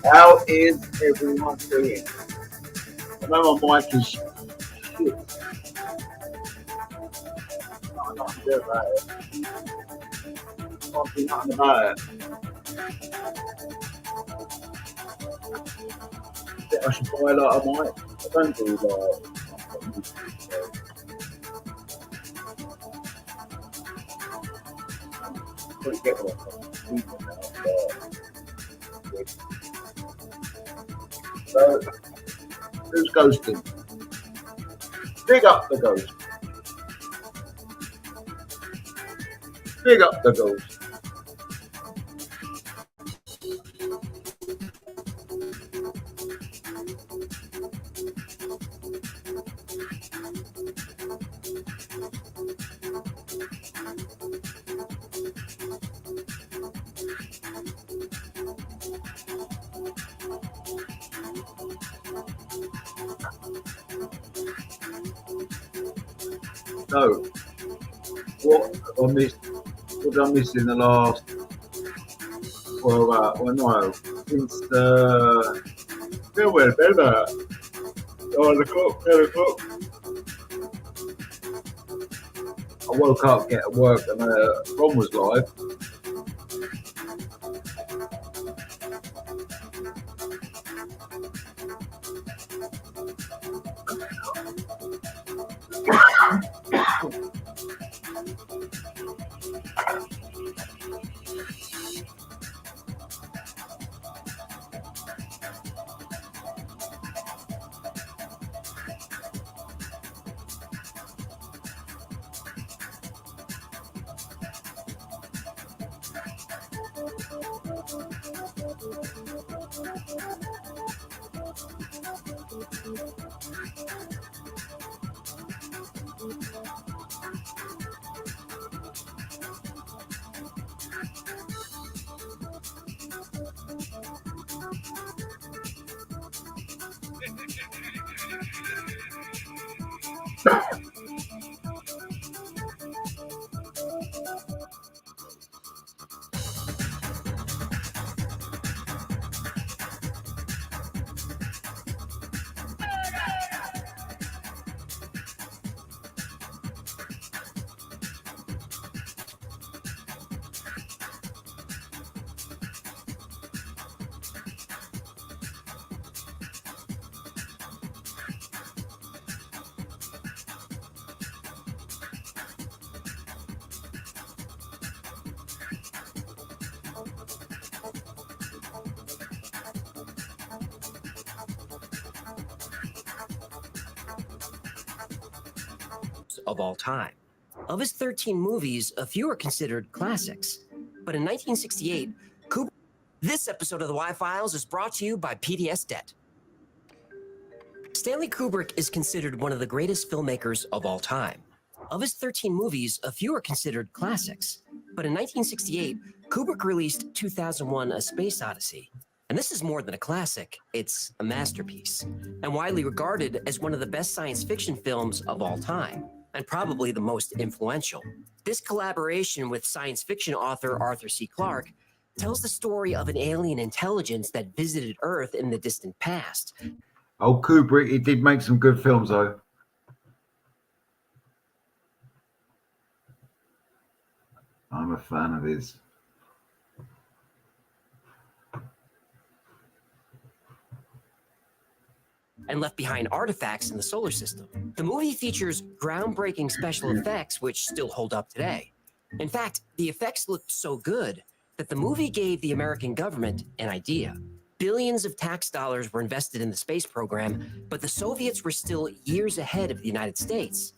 How is everyone doing? I know my mic is shit. I can't do about it. Can't do nothing about it. I think I should buy like a mic. I don't do like. Probably get one. So, who's ghosting? Big up the ghost. Big up the ghost. So, what I missed? What did I miss in the last? Well, no, since the farewell, better. 9 o'clock, 10 o'clock. I woke up, get to work, and Ron was live. Of all time. Of his 13 movies, a few are considered classics. But in 1968, Kubrick... This episode of the Y-Files is brought to you by PDS Debt. Stanley Kubrick is considered one of the greatest filmmakers of all time. Of his 13 movies, a few are considered classics. But in 1968, Kubrick released 2001: A Space Odyssey. And this is more than a classic, it's a masterpiece, and widely regarded as one of the best science fiction films of all time, and probably the most influential. This collaboration with science fiction author Arthur C. Clarke tells the story of an alien intelligence that visited Earth in the distant past. Oh, Kubrick, he did make some good films, though. I'm a fan of his. And left behind artifacts in the solar system. The movie features groundbreaking special effects which still hold up today. In fact, the effects looked so good that the movie gave the American government an idea. Billions of tax dollars were invested in the space program, but the Soviets were still years ahead of the United States.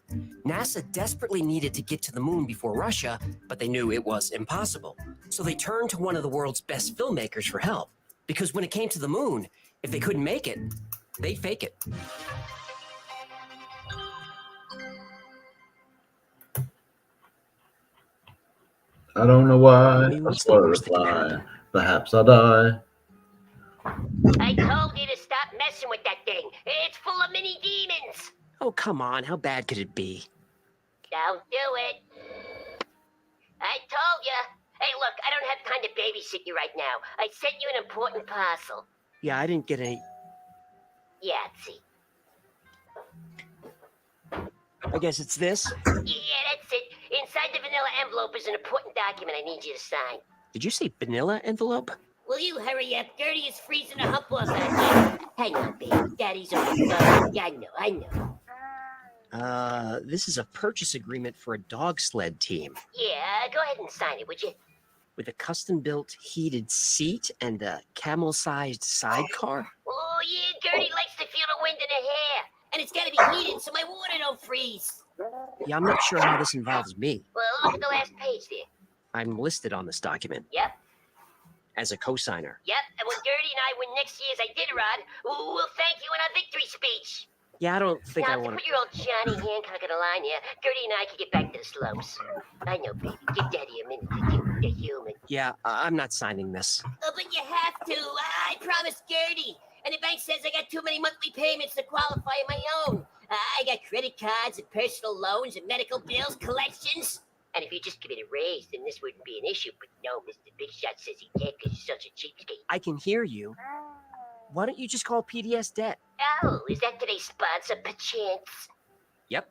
NASA desperately needed to get to the moon before Russia, but they knew it was impossible. So they turned to one of the world's best filmmakers for help. Because when it came to the moon, if they couldn't make it, they'd fake it. I don't know why. I mean, I what's the swear to worst that can fly. happen? Perhaps I die. I told you to stop messing with that thing. It's full of mini demons. Oh, come on, how bad could it be? Don't do it. I told you. Hey, look, I don't have time to babysit you right now. I sent you an important parcel. Yeah, I didn't get any... Yahtzee. I guess it's this? Yeah, that's it. Inside the vanilla envelope is an important document I need you to sign. Did you say vanilla envelope? Will you hurry up? Gertie is freezing a hump off out here. Hang on, baby. Daddy's on the phone. Yeah, I know. This is a purchase agreement for a dog sled team. Yeah, go ahead and sign it, would you? With a custom-built heated seat and a camel-sized sidecar? Oh, yeah, Gertie likes to feel the wind in her hair. And it's gotta be heated so my water don't freeze. Yeah, I'm not sure how this involves me. Well, look at the last page there. I'm listed on this document. Yep. As a co-signer. Yep, and when Gertie and I win next year's Iditarod, we'll thank you in our victory speech. Yeah, I don't think Now, I to want put your old Johnny Hancock on the line here, Gertie and I can get back to the slopes. I know, baby. Give Daddy a minute to think they're human. Yeah, I'm not signing this. Oh, but you have to. I promised Gertie. And the bank says I got too many monthly payments to qualify on my own. I got credit cards and personal loans and medical bills, collections. And if you just give it a raise, then this wouldn't be an issue. But no, Mr. Big Shot says he can't because he's such a cheapskate. I can hear you. Why don't you just call PDS Debt? Oh, is that today's sponsor, perchance? Yep.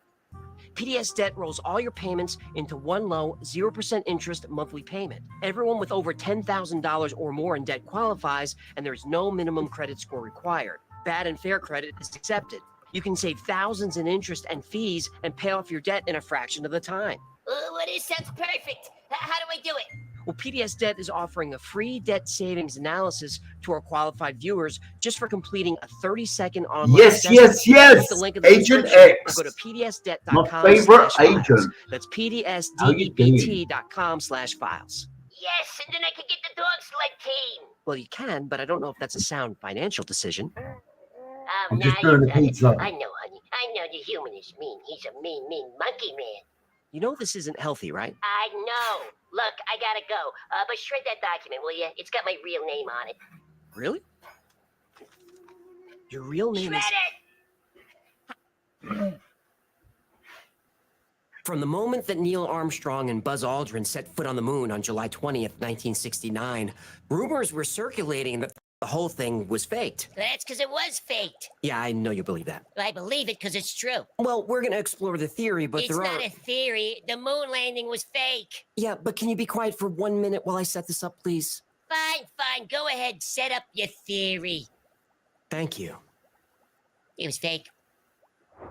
PDS Debt rolls all your payments into one low, 0% interest monthly payment. Everyone with over $10,000 or more in debt qualifies, and there's no minimum credit score required. Bad and fair credit is accepted. You can save thousands in interest and fees and pay off your debt in a fraction of the time. Well, this sounds perfect. How do I do it? Well, PDS Debt is offering a free debt savings analysis to our qualified viewers just for completing a 30-second online assessment. Yes. The link in the Agent description. X. Or go to My favorite pdsdebt.com/files. agent. That's How you doing? pdsdebt.com/files. Yes, and then I can get the dog sled team. Well, you can, but I don't know if that's a sound financial decision. I'm just doing the pizza. I know, honey. I know the human is mean. He's a mean monkey man. You know this isn't healthy, right? I know. Look, I gotta go. But shred that document, will you? It's got my real name on it. Really? Your real name Shred is... it! From the moment that Neil Armstrong and Buzz Aldrin set foot on the moon on July 20th, 1969, rumors were circulating that the whole thing was faked. That's because it was faked. Yeah, I know you believe that. I believe it because it's true. Well, we're going to explore the theory, but It's there are... not a theory. The moon landing was fake. Yeah, but can you be quiet for 1 minute while I set this up, please? Fine. Go ahead. Set up your theory. Thank you. It was fake.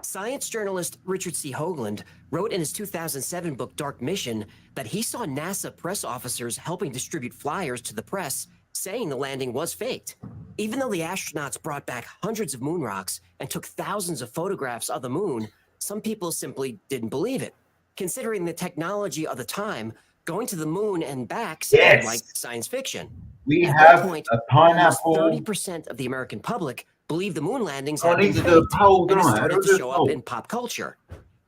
Science journalist Richard C. Hoagland wrote in his 2007 book Dark Mission that he saw NASA press officers helping distribute flyers to the press saying the landing was faked. Even though the astronauts brought back hundreds of moon rocks and took thousands of photographs of the moon, some people simply didn't believe it. Considering the technology of the time, Going to the moon and back sounded Yes. like science fiction. We At that have point, a almost pineapple. 30% of the American public believed the moon landings I had need been to do a faked, poll, and don't it I? How started do I to do a show up poll? in pop culture.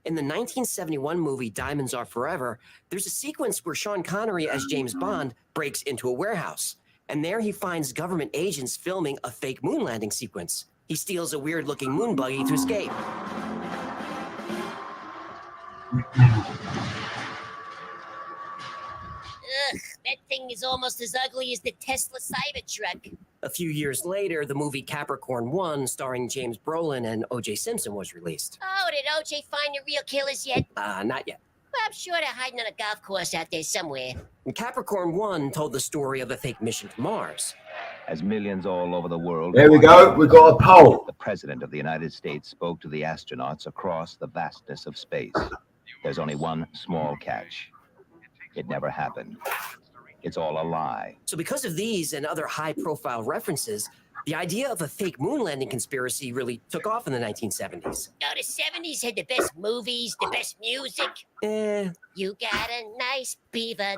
In the 1971 movie Diamonds Are Forever, there's a sequence where Sean Connery as James Bond breaks into a warehouse, and there he finds government agents filming a fake moon landing sequence. He steals a weird-looking moon buggy to escape. Ugh, that thing is almost as ugly as the Tesla Cybertruck. A few years later, the movie Capricorn 1, starring James Brolin and O.J. Simpson, was released. Oh, did OJ find the real killers yet? Not yet. Well, I'm sure they're hiding on a golf course out there somewhere. And Capricorn 1 told the story of a fake mission to Mars. As millions all over the world. There we go. We got a poll. The President of the United States spoke to the astronauts across the vastness of space. There's only one small catch. It never happened. It's all a lie. So because of these and other high-profile references, the idea of a fake moon landing conspiracy really took off in the 1970s. No, the 70s had the best movies, the best music. You got a nice beaver,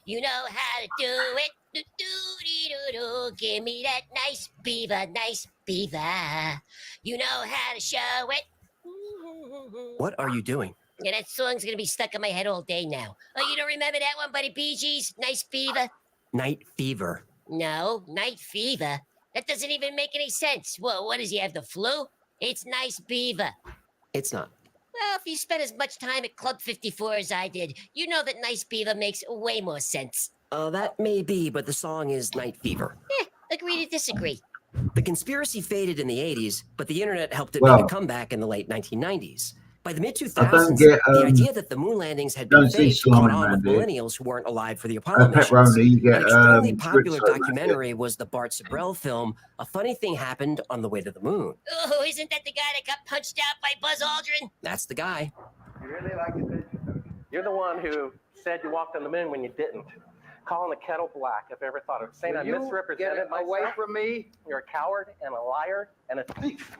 You know how to do it. Do-do-dee-doo-doo. Give me that nice beaver, You know how to show it. What are you doing? Yeah, that song's gonna be stuck in my head all day now. Oh, you don't remember that one by the Bee Gees? Nice Beaver? Night fever. No, Night Fever. That doesn't even make any sense. Well, what does he have, the flu? It's Nice Beaver. It's not. Well, if you spent as much time at Club 54 as I did, you know that Nice Beaver makes way more sense. That may be, but the song is Night Fever. Agree to disagree. The conspiracy faded in the 80s, but the internet helped it Well, make a comeback in the late 1990s. By the I don't mid-2000s, get, the idea that the moon landings had been don't see faked caught Slime on with Man, dude. millennials who weren't alive for the Apollo missions. Pepperoni, you get An extremely popular Ritz, documentary was the Bart Sibrel film, A Funny Thing Happened on the Way to the Moon. Oh, isn't that the guy that got punched out by Buzz Aldrin? That's the guy. You really like it? You're the one who said you walked on the moon when you didn't. Calling the kettle black, if I ever thought of it. Saying I misrepresented myself. Away from me. You're a coward and a liar and a thief.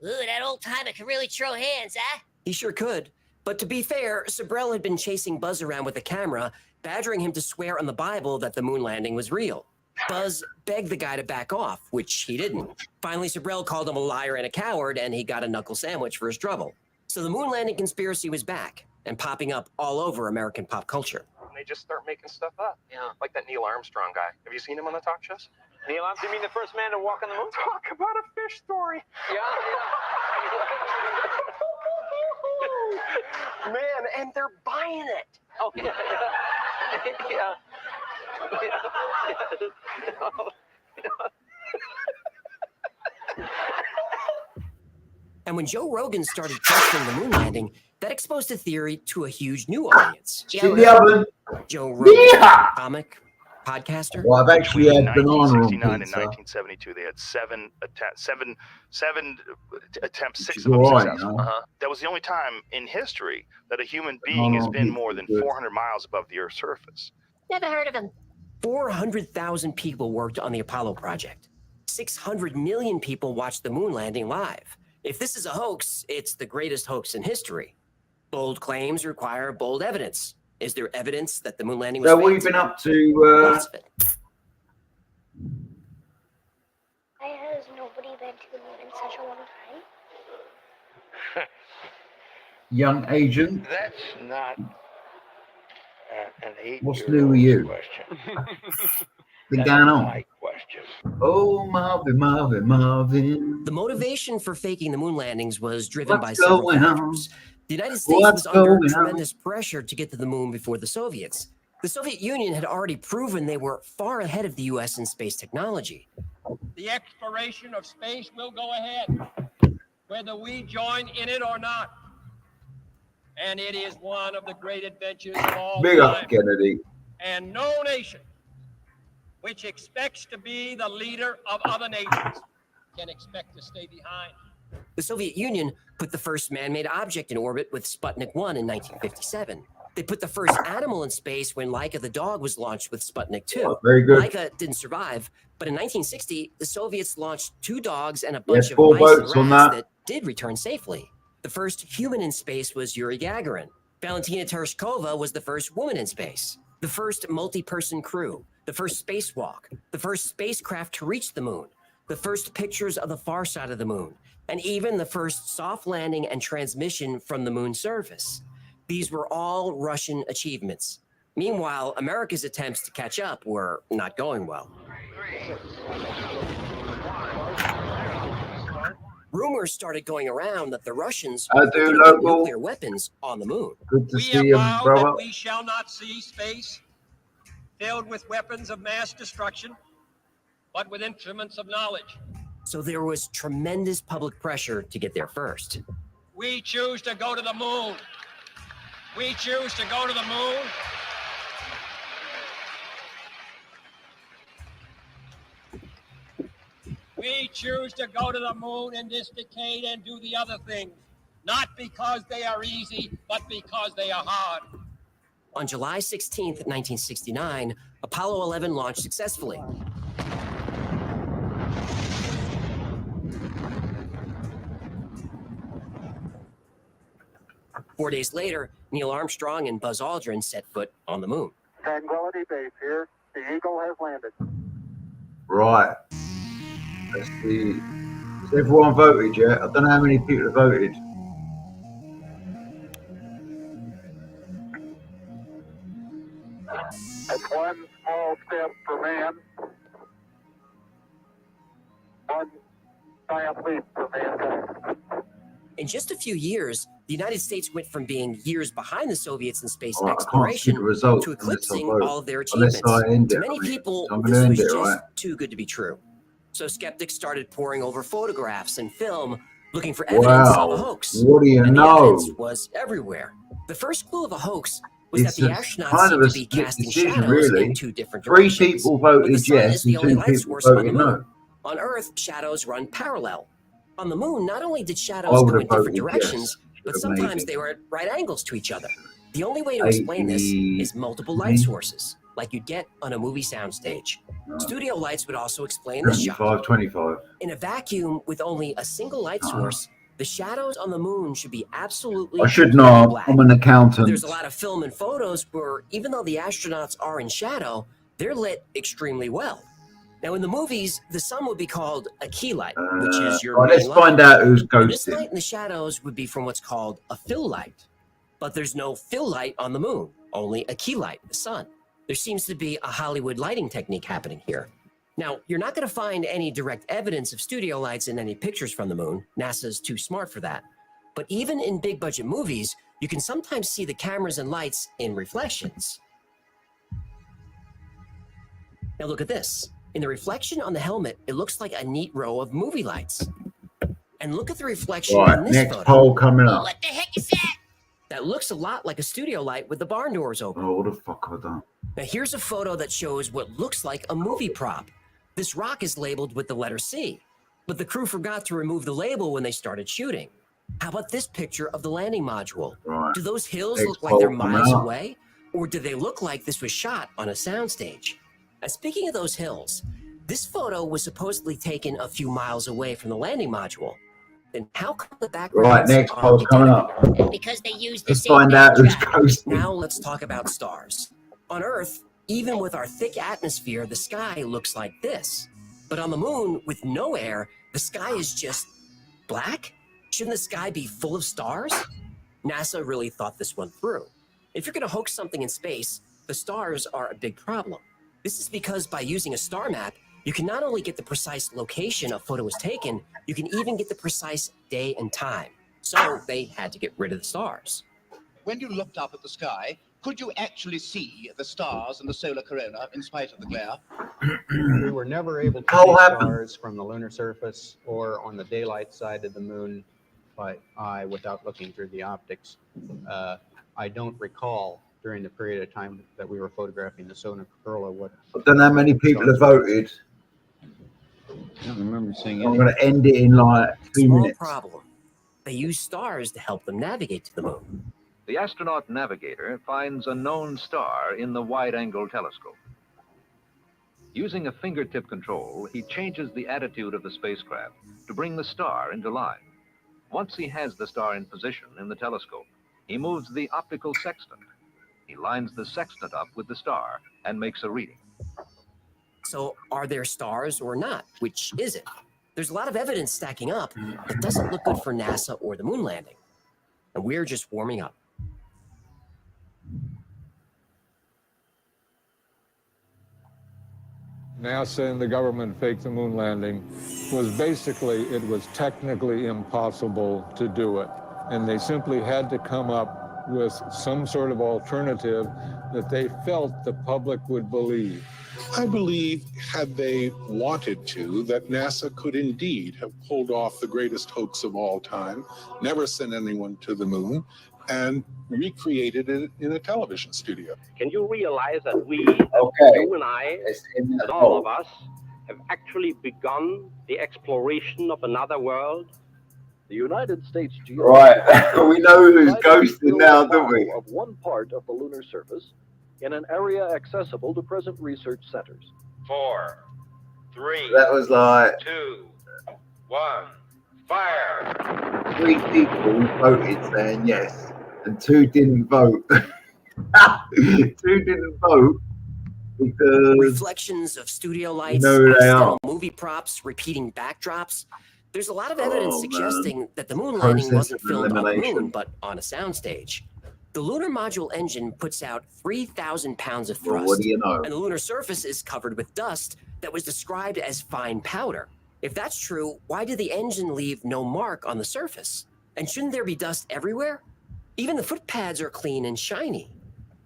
Ooh, that old timer can really throw hands, huh? He sure could. But to be fair, Sibrel had been chasing Buzz around with a camera, badgering him to swear on the Bible that the moon landing was real. Buzz begged the guy to back off, which he didn't. Finally, Sibrel called him a liar and a coward, and he got a knuckle sandwich for his trouble. So the moon landing conspiracy was back and popping up all over American pop culture. They just start making stuff up. Yeah. Like that Neil Armstrong guy. Have you seen him on the talk shows? Neil Armstrong, you mean the first man to walk on the moon? Talk about a fish story. Yeah. Man, and they're buying it. Oh, yeah. Yeah. And when Joe Rogan started questioning the moon landing, that exposed the theory to a huge new audience. In the oven. Joe Rogan, Yeah. comic, podcaster. Well, I've actually Between had banana on 1969 and pizza. 1972, they had seven attempts, six Which of them is all right, successful. no? That was the only time in history that a human being has been more than 400 miles above the Earth's surface. Never heard of him. 400,000 people worked on the Apollo project. 600 million people watched the moon landing live. If this is a hoax, it's the greatest hoax in history. Bold claims require bold evidence. Is there evidence that the moon landing was So what have faked? you been up to? Lots of it. Why has nobody been to the moon in such a long time? Young agent? That's not an 8-year-old What's new with you? question. Been That's going on? my question. Oh, Marvin, Marvin, Marvin. The motivation for faking the moon landings was driven by What's several going on? factors. The United States What's was under going on? tremendous pressure to get to the moon before the Soviets. The Soviet Union had already proven they were far ahead of the U.S. in space technology. The exploration of space will go ahead, whether we join in it or not. And it is one of the great adventures of all Big up, time. Kennedy. And no nation which expects to be the leader of other nations can expect to stay behind. The Soviet Union put the first man-made object in orbit with Sputnik 1 in 1957. They put the first animal in space when Laika the dog was launched with Sputnik 2. Oh, very good. Laika didn't survive, but in 1960, the Soviets launched 2 dogs and a bunch Yes, of 4 mice and votes on rats that. that did return safely. The first human in space was Yuri Gagarin. Valentina Tereshkova was the first woman in space, the first multi-person crew, the first spacewalk, the first spacecraft to reach the moon, the first pictures of the far side of the moon, and even the first soft landing and transmission from the moon's surface. These were all Russian achievements. Meanwhile, America's attempts to catch up were not going well. Rumors started going around that the Russians were putting nuclear weapons on the moon. Good to We see you, avow brother. that we shall not see space filled with weapons of mass destruction, but with instruments of knowledge. So there was tremendous public pressure to get there first. We choose to go to the moon. We choose to go to the moon. We choose to go to the moon in this decade and do the other things, not because they are easy, but because they are hard. On July 16th, 1969, Apollo 11 launched successfully. Four days later, Neil Armstrong and Buzz Aldrin set foot on the moon. Tranquility Base here. The Eagle has landed. Right. Let's see. Has everyone voted yet? I don't know how many people have voted. That's one small step for man, one giant leap for mankind. In just a few years, the United States went from being years behind the Soviets in space Right, I can't see exploration the results to unless I eclipsing vote. all of their Unless achievements. I end To it, many I mean. people, So I'm this gonna was end it, just right? too good to be true. So skeptics started poring over photographs and film, looking for evidence of a Wow. hoax. What do you And the know? evidence was everywhere. The first clue of a hoax was It's that the a astronauts kind of seemed a to be split casting decision, shadows really. in two different 3 directions. people But the voted sun yes is the and only 2 light people source on the voted moon. no. On Earth, shadows run parallel. On the moon, not only did I shadows would go have in different voted directions, yes. but But sometimes maybe. they were at right angles to each other. The only way to explain this is multiple light sources, like you'd get on a movie soundstage. Studio lights would also explain this shot. 75-25. In a vacuum with only a single light source, the shadows on the moon should be absolutely I should completely know. black. I'm an accountant. There's a lot of film and photos where even though the astronauts are in shadow, they're lit extremely well. Now in the movies, the sun would be called a key light, which is your right, main let's light. find out who's And this ghosting. light in the shadows would be from what's called a fill light. But there's no fill light on the moon, only a key light, the sun. There seems to be a Hollywood lighting technique happening here. Now, you're not going to find any direct evidence of studio lights in any pictures from the moon. NASA's too smart for that. But even in big budget movies, you can sometimes see the cameras and lights in reflections. Now look at this. In the reflection on the helmet, it looks like a neat row of movie lights. And look at the reflection in Right, this next photo. poll coming up. What the heck is that? That looks a lot like a studio light with the barn doors open. Oh, what the fuck have I done? Now here's a photo that shows what looks like a movie prop. This rock is labeled with the letter C, but the crew forgot to remove the label when they started shooting. How about this picture of the landing module? Right. Do those hills Next look like they're poll coming miles up. away? Or do they look like this was shot on a soundstage? Now, speaking of those hills, this photo was supposedly taken a few miles away from the landing module. Then how come the background? Right, next poll's coming up. And because they used the Let's same find out who's backdrop. ghosting. Now let's talk about stars. On Earth, even with our thick atmosphere, the sky looks like this. But on the moon, with no air, the sky is just black? Shouldn't the sky be full of stars? NASA really thought this one through. If you're going to hoax something in space, the stars are a big problem. This is because by using a star map, you can not only get the precise location a photo was taken, you can even get the precise day and time. So they had to get rid of the stars. When you looked up at the sky, could you actually see the stars and the solar corona in spite of the glare? We were never able to How see happened? stars from the lunar surface or on the daylight side of the moon by eye without looking through the optics. I don't recall during the period of time that we were photographing the solar corona what. I don't know how many people have voted. I don't remember seeing I'm any. going to end it in like 2 Small minutes. problem. They use stars to help them navigate to the moon. The astronaut navigator finds a known star in the wide-angle telescope. Using a fingertip control, he changes the attitude of the spacecraft to bring the star into line. Once he has the star in position in the telescope, He moves the optical sextant. He lines the sextant up with the star and makes a reading. So are there stars or not? Which is it? There's a lot of evidence stacking up that doesn't look good for NASA or the moon landing. And we're just warming up. NASA and the government faked the moon landing was basically, it was technically impossible to do it. And they simply had to come up with some sort of alternative that they felt the public would believe. I believe, had they wanted to, that NASA could indeed have pulled off the greatest hoax of all time, never sent anyone to the moon, and recreated it in a television studio. Can you realize that we, you and I, and all of us, have actually begun the exploration of another world? The United States Right, we know who's ghosting now, don't we? Of one part of the lunar surface in an area accessible to present research centers. 4, 3, That was like 2, 1, fire! 3 people voted saying yes, and 2 didn't vote. 2 didn't vote because reflections of studio lights, they accidental are. movie props, repeating backdrops. There's a lot of evidence Oh, suggesting man. that the moon landing Process wasn't of filmed on the elimination. moon, but on a soundstage. The lunar module engine puts out 3,000 pounds of Well, thrust, what do you know? and the lunar surface is covered with dust that was described as fine powder. If that's true, why did the engine leave no mark on the surface? And shouldn't there be dust everywhere? Even the foot pads are clean and shiny.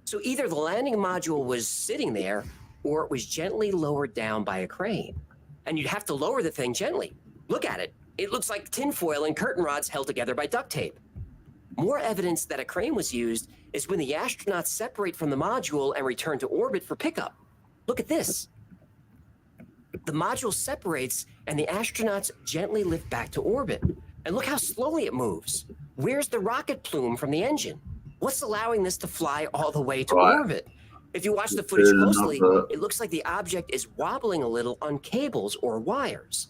So either the landing module was sitting there, or it was gently lowered down by a crane. And you'd have to lower the thing gently. Look at it. It looks like tinfoil and curtain rods held together by duct tape. More evidence that a crane was used is when the astronauts separate from the module and return to orbit for pickup. Look at this. The module separates and the astronauts gently lift back to orbit. And look how slowly it moves. Where's the rocket plume from the engine? What's allowing this to fly all the way to orbit? If you watch the footage closely, it looks like the object is wobbling a little on cables or wires.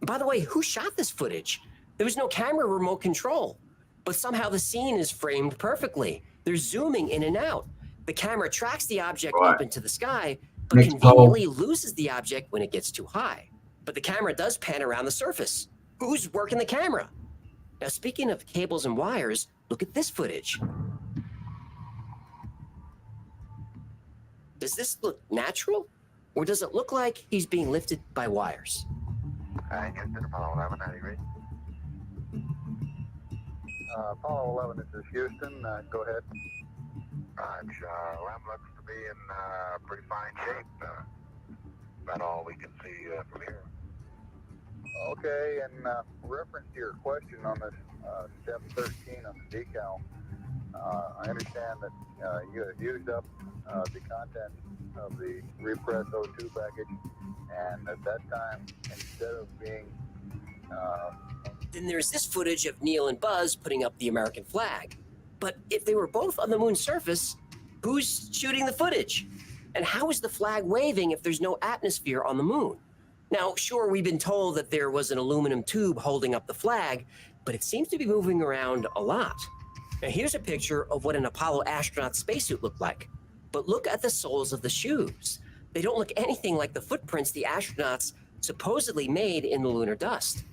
By the way, who shot this footage? There was no camera remote control, but somehow the scene is framed perfectly. They're zooming in and out. The camera tracks the object up into the sky, but conveniently loses the object when it gets too high. But the camera does pan around the surface. Who's working the camera? Now, speaking of cables and wires, look at this footage. Does this look natural? Or does it look like he's being lifted by wires? Houston, Apollo 11, how do you read? Apollo 11, this is Houston. Go ahead. LEM looks to be in pretty fine shape. About all we can see from here. Okay, and reference to your question on this step 13 on the decal, I understand that you have used up the contents of the repressed O2 package, and at that time, instead of being... Then there's this footage of Neil and Buzz putting up the American flag. But if they were both on the moon's surface, who's shooting the footage? And how is the flag waving if there's no atmosphere on the moon? Now, sure, we've been told that there was an aluminum tube holding up the flag, but it seems to be moving around a lot. Now, here's a picture of what an Apollo astronaut spacesuit looked like. But look at the soles of the shoes. They don't look anything like the footprints the astronauts supposedly made in the lunar dust.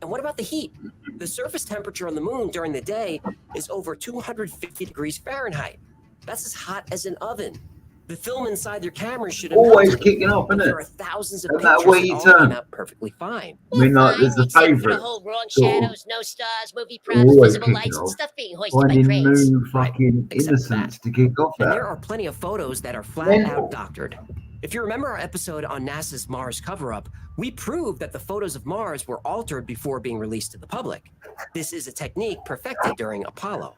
And what about the heat? The surface temperature on the moon during the day is over 250 degrees Fahrenheit. That's as hot as an oven. The film inside their cameras should have always kicking off, isn't it? There are thousands of No pictures matter where you that all turn. came out perfectly fine. I mean, like, there's a favourite. Wrong sort of shadows, no stars, movie props, always visible kicking lights, and off, stuff being hoisted by finding cranes. new fucking innocence to kick off And at. there are plenty of photos that are flat out doctored. If you remember our episode on NASA's Mars cover-up, we proved that the photos of Mars were altered before being released to the public. This is a technique perfected during Apollo.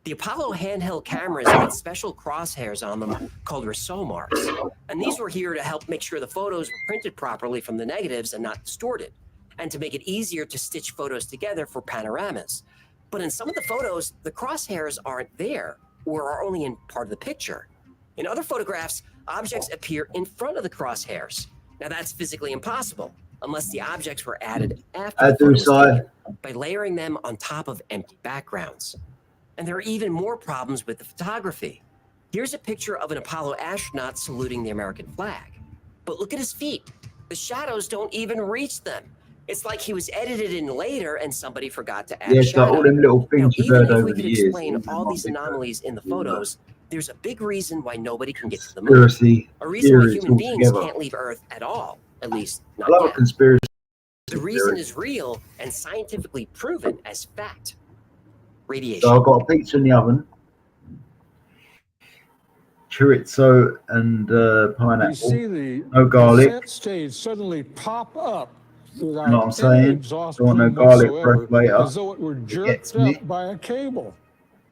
The Apollo handheld cameras had special crosshairs on them called risomars. And these were here to help make sure the photos were printed properly from the negatives and not distorted, and to make it easier to stitch photos together for panoramas. But in some of the photos, the crosshairs aren't there, or are only in part of the picture. In other photographs, objects appear in front of the crosshairs. Now that's physically impossible, unless the objects were added after the photo was taken, by layering them on top of empty backgrounds. And there are even more problems with the photography. Here's a picture of an Apollo astronaut saluting the American flag. But look at his feet. The shadows don't even reach them. It's like he was edited in later and somebody forgot to add a Yeah, it's like shadow. all them little things you've Even heard if over we the could years. explain These are all not these big anomalies in the photos, there's a big reason why nobody can get to the moon. conspiracy A reason why theories human beings altogether. can't leave Earth at all, at least I not love a yet. conspiracy The reason theory. is real and scientifically proven as fact. Radiation. So I've got a pizza in the oven, chorizo and You pineapple, see the no garlic. descent stage suddenly pop up without You know what I'm any saying? exhaust Don't want no plume garlic whatsoever, breath later. as though it were jerked me. up by a cable.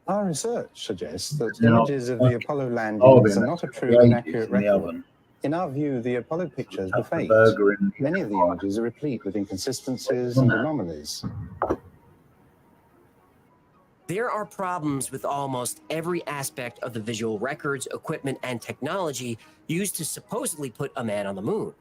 Our research suggests that Then I'll images of the Apollo oven landings are not a for true and ages accurate in the record. oven. In our view, the Apollo pictures were Chuck the faked. burger in the Many of the images are replete with inconsistencies and anomalies. There are problems with almost every aspect of the visual records, equipment, and technology used to supposedly put a man on the moon.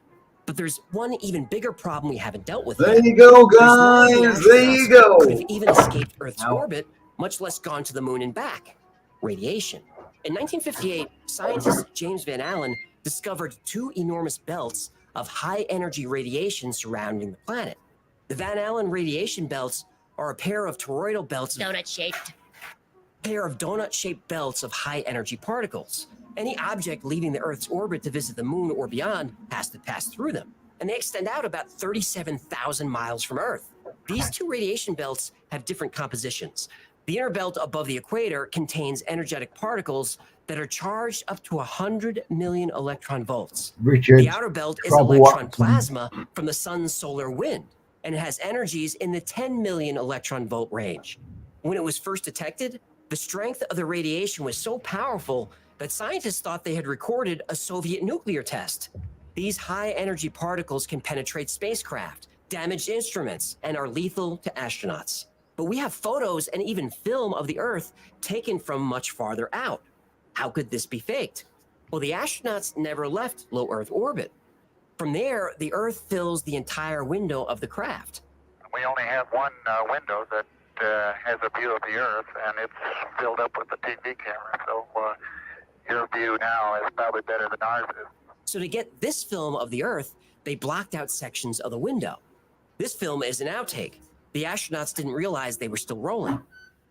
But there's one even bigger problem we haven't dealt with There yet. you go, There's no way the guys. There you astronauts could have go. even escaped Earth's orbit, much less gone to the moon and back. Radiation. In 1958, scientist James Van Allen discovered two enormous belts of high-energy radiation surrounding the planet. The Van Allen radiation belts are a pair of toroidal belts of donut-shaped belts of high-energy particles. Any object leaving the Earth's orbit to visit the moon or beyond has to pass through them, and they extend out about 37,000 miles from Earth. These two radiation belts have different compositions. The inner belt above the equator contains energetic particles that are charged up to 100 million electron volts. Richard, The outer belt is trouble electron up. plasma from the sun's solar wind, and it has energies in the 10 million electron volt range. When it was first detected, the strength of the radiation was so powerful that scientists thought they had recorded a Soviet nuclear test. These high-energy particles can penetrate spacecraft, damage instruments, and are lethal to astronauts. But we have photos and even film of the Earth taken from much farther out. How could this be faked? Well, the astronauts never left low Earth orbit. From there, the Earth fills the entire window of the craft. We only have one window that has a view of the Earth, and it's filled up with the TV camera. So your view now is probably better than ours is. So to get this film of the Earth, they blocked out sections of the window. This film is an outtake. The astronauts didn't realize they were still rolling.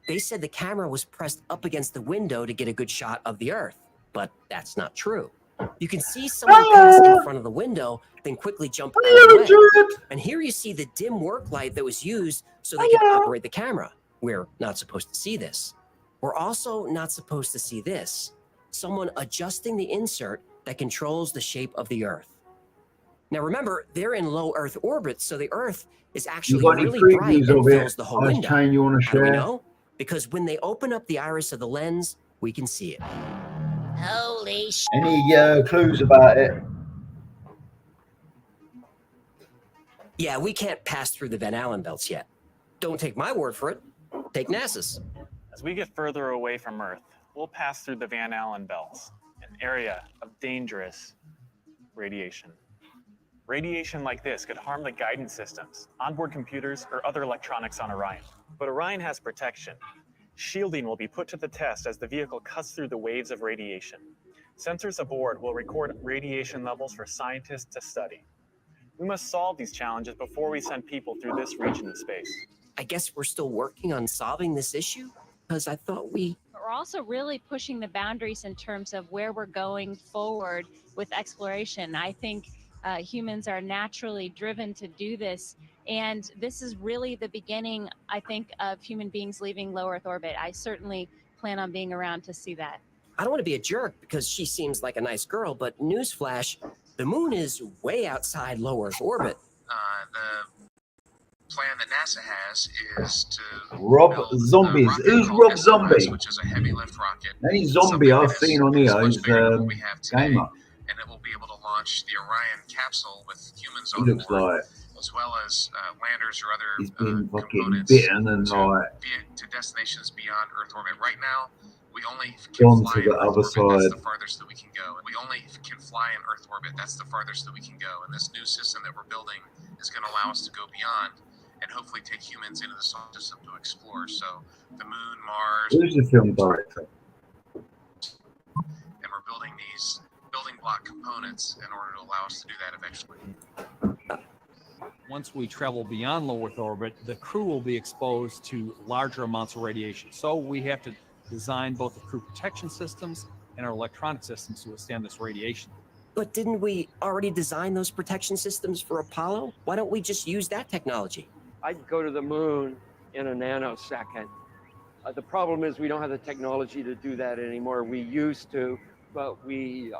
They said the camera was pressed up against the window to get a good shot of the Earth, but that's not true. You can see someone pass in front of the window, then quickly jump out of the way. And here you see the dim work light that was used so they could operate the camera. We're not supposed to see this. We're also not supposed to see this. Someone adjusting the insert that controls the shape of the Earth. Now remember, they're in low Earth orbit, so the Earth is actually really bright and fills the whole window. Chain you want to How do we share? know? Because when they open up the iris of the lens, we can see it. Holy sh! Any clues about it? Yeah, we can't pass through the Van Allen belts yet. Don't take my word for it. Take NASA's. As we get further away from Earth, we'll pass through the Van Allen belts, an area of dangerous radiation. Radiation like this could harm the guidance systems, onboard computers, or other electronics on Orion. But Orion has protection. Shielding will be put to the test as the vehicle cuts through the waves of radiation. Sensors aboard will record radiation levels for scientists to study. We must solve these challenges before we send people through this region of space. I guess we're still working on solving this issue? Because I thought we... But we're also really pushing the boundaries in terms of where we're going forward with exploration. I think humans are naturally driven to do this. And this is really the beginning, I think, of human beings leaving low Earth orbit. I certainly plan on being around to see that. I don't want to be a jerk because she seems like a nice girl, but newsflash, the moon is way outside low Earth orbit. The plan that NASA has is to Rob build Zombies. a rocket Who's called Rob SLS, Zombie? which is a heavy lift rocket. Any zombie I've seen on here is bigger than what we have today, gamer. and it will be able to launch the Orion capsule with humans He on looks board, like as well as landers or other he's been fucking components bitten and like to destinations beyond Earth orbit. Right now, we only gone can fly to in the Earth other orbit. That's side. the farthest that we can go. We only can fly in Earth orbit. That's the farthest that we can go. And this new system that we're building is going to allow us to go beyond. and hopefully take humans into the solar system to explore. So the moon, Mars, Who's the film director? and we're building these building block components in order to allow us to do that eventually. Once we travel beyond low Earth orbit, the crew will be exposed to larger amounts of radiation. So we have to design both the crew protection systems and our electronic systems to withstand this radiation. But didn't we already design those protection systems for Apollo? Why don't we just use that technology? I'd go to the moon in a nanosecond. The problem is we don't have the technology to do that anymore. We used to, but we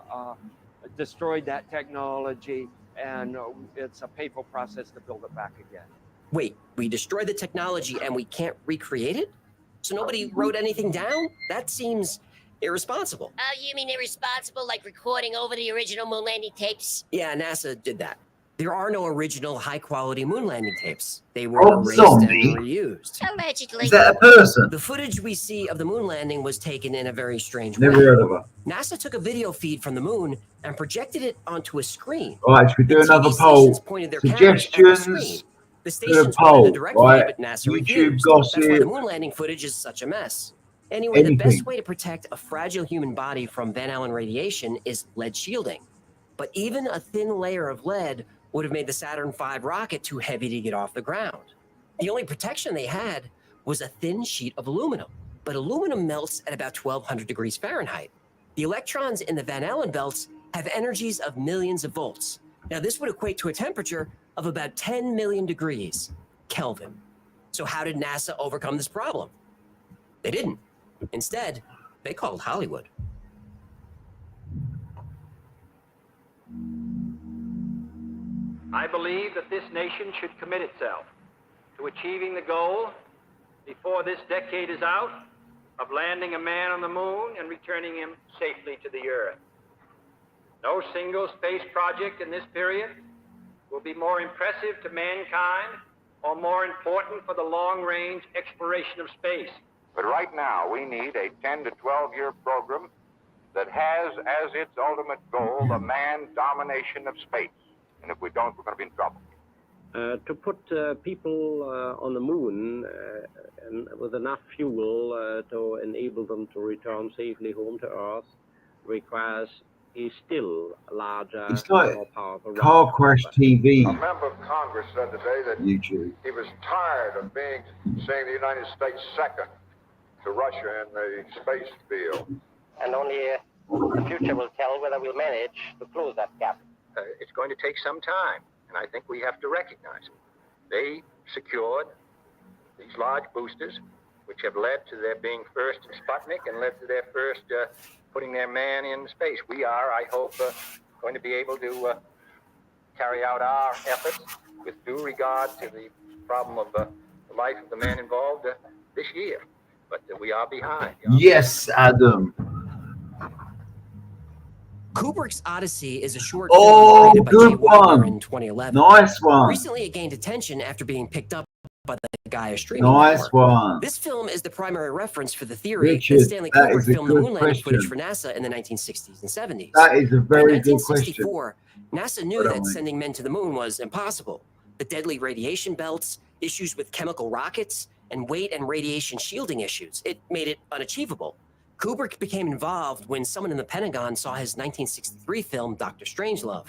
destroyed that technology, and it's a painful process to build it back again. Wait, we destroyed the technology and we can't recreate it? So nobody wrote anything down? That seems irresponsible. Oh, you mean irresponsible, like recording over the original moon landing tapes? Yeah, NASA did that. There are no original high-quality moon landing tapes. They were Rob erased Zombie? and reused. Allegedly. Is that a person? The footage we see of the moon landing was taken in a very strange way. Never heard of her. NASA took a video feed from the moon and projected it onto a screen. All right, should we do The another TV poll? stations pointed their cameras at the Suggestions screen. The to the stations poll, wanted a direct feed, right? but NASA YouTube refused. That's why the gossip. moon landing footage is such a mess. Anyway, the Anything. best way to protect a fragile human body from Van Allen radiation is lead shielding. But even a thin layer of lead would have made the Saturn V rocket too heavy to get off the ground. The only protection they had was a thin sheet of aluminum. But aluminum melts at about 1200 degrees Fahrenheit. The electrons in the Van Allen belts have energies of millions of volts. Now, this would equate to a temperature of about 10 million degrees Kelvin. So how did NASA overcome this problem? They didn't. Instead, they called Hollywood. I believe that this nation should commit itself to achieving the goal before this decade is out of landing a man on the moon and returning him safely to the Earth. No single space project in this period will be more impressive to mankind or more important for the long-range exploration of space. But right now, we need a 10 to 12-year program that has as its ultimate goal the man domination of space. And if we don't, we're going to be in trouble. To put people on the moon and with enough fuel to enable them to return safely home to Earth requires a still larger, It's like more powerful Car rocket. Crash TV. A member of Congress said today that YouTube. he was tired of saying the United States second to Russia in the space field. And only the future will tell whether we'll manage to close that gap. It's going to take some time, and I think we have to recognize it. They secured these large boosters, which have led to their being first in Sputnik and led to their first putting their man in space. We are, I hope, going to be able to carry out our efforts with due regard to the problem of the life of the man involved this year. But we are behind. Yes, Adam. Kubrick's Odyssey is a short Oh, film created by good Jay Weidner one. in 2011. Nice one. Recently, it gained attention after being picked up by the Gaia streaming Nice network. one. This film is the primary reference for the theory Richard, that Stanley that Kubrick is a filmed the good moon landing footage question. for NASA in the 1960s and 70s. That is a very In good question. 1964, NASA knew Hold on, that wait. sending men to the moon was impossible. The deadly radiation belts, issues with chemical rockets, and weight and radiation shielding issues. It made it unachievable. Kubrick became involved when someone in the Pentagon saw his 1963 film, Dr. Strangelove.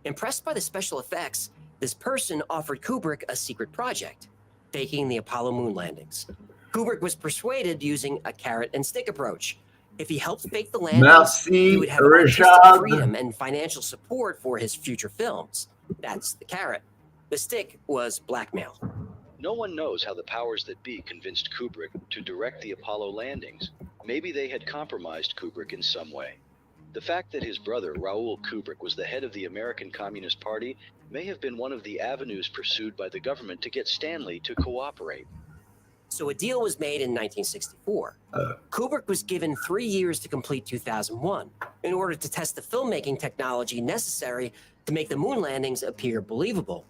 Impressed by the special effects, this person offered Kubrick a secret project, faking the Apollo moon landings. Kubrick was persuaded using a carrot and stick approach. If he helped fake the landings, Merci, he would have artistic Richard. freedom and financial support for his future films. That's the carrot. The stick was blackmail. No one knows how the powers that be convinced Kubrick to direct the Apollo landings. Maybe they had compromised Kubrick in some way. The fact that his brother, Raoul Kubrick, was the head of the American Communist Party may have been one of the avenues pursued by the government to get Stanley to cooperate. So a deal was made in 1964. Kubrick was given 3 years to complete 2001 in order to test the filmmaking technology necessary to make the moon landings appear believable.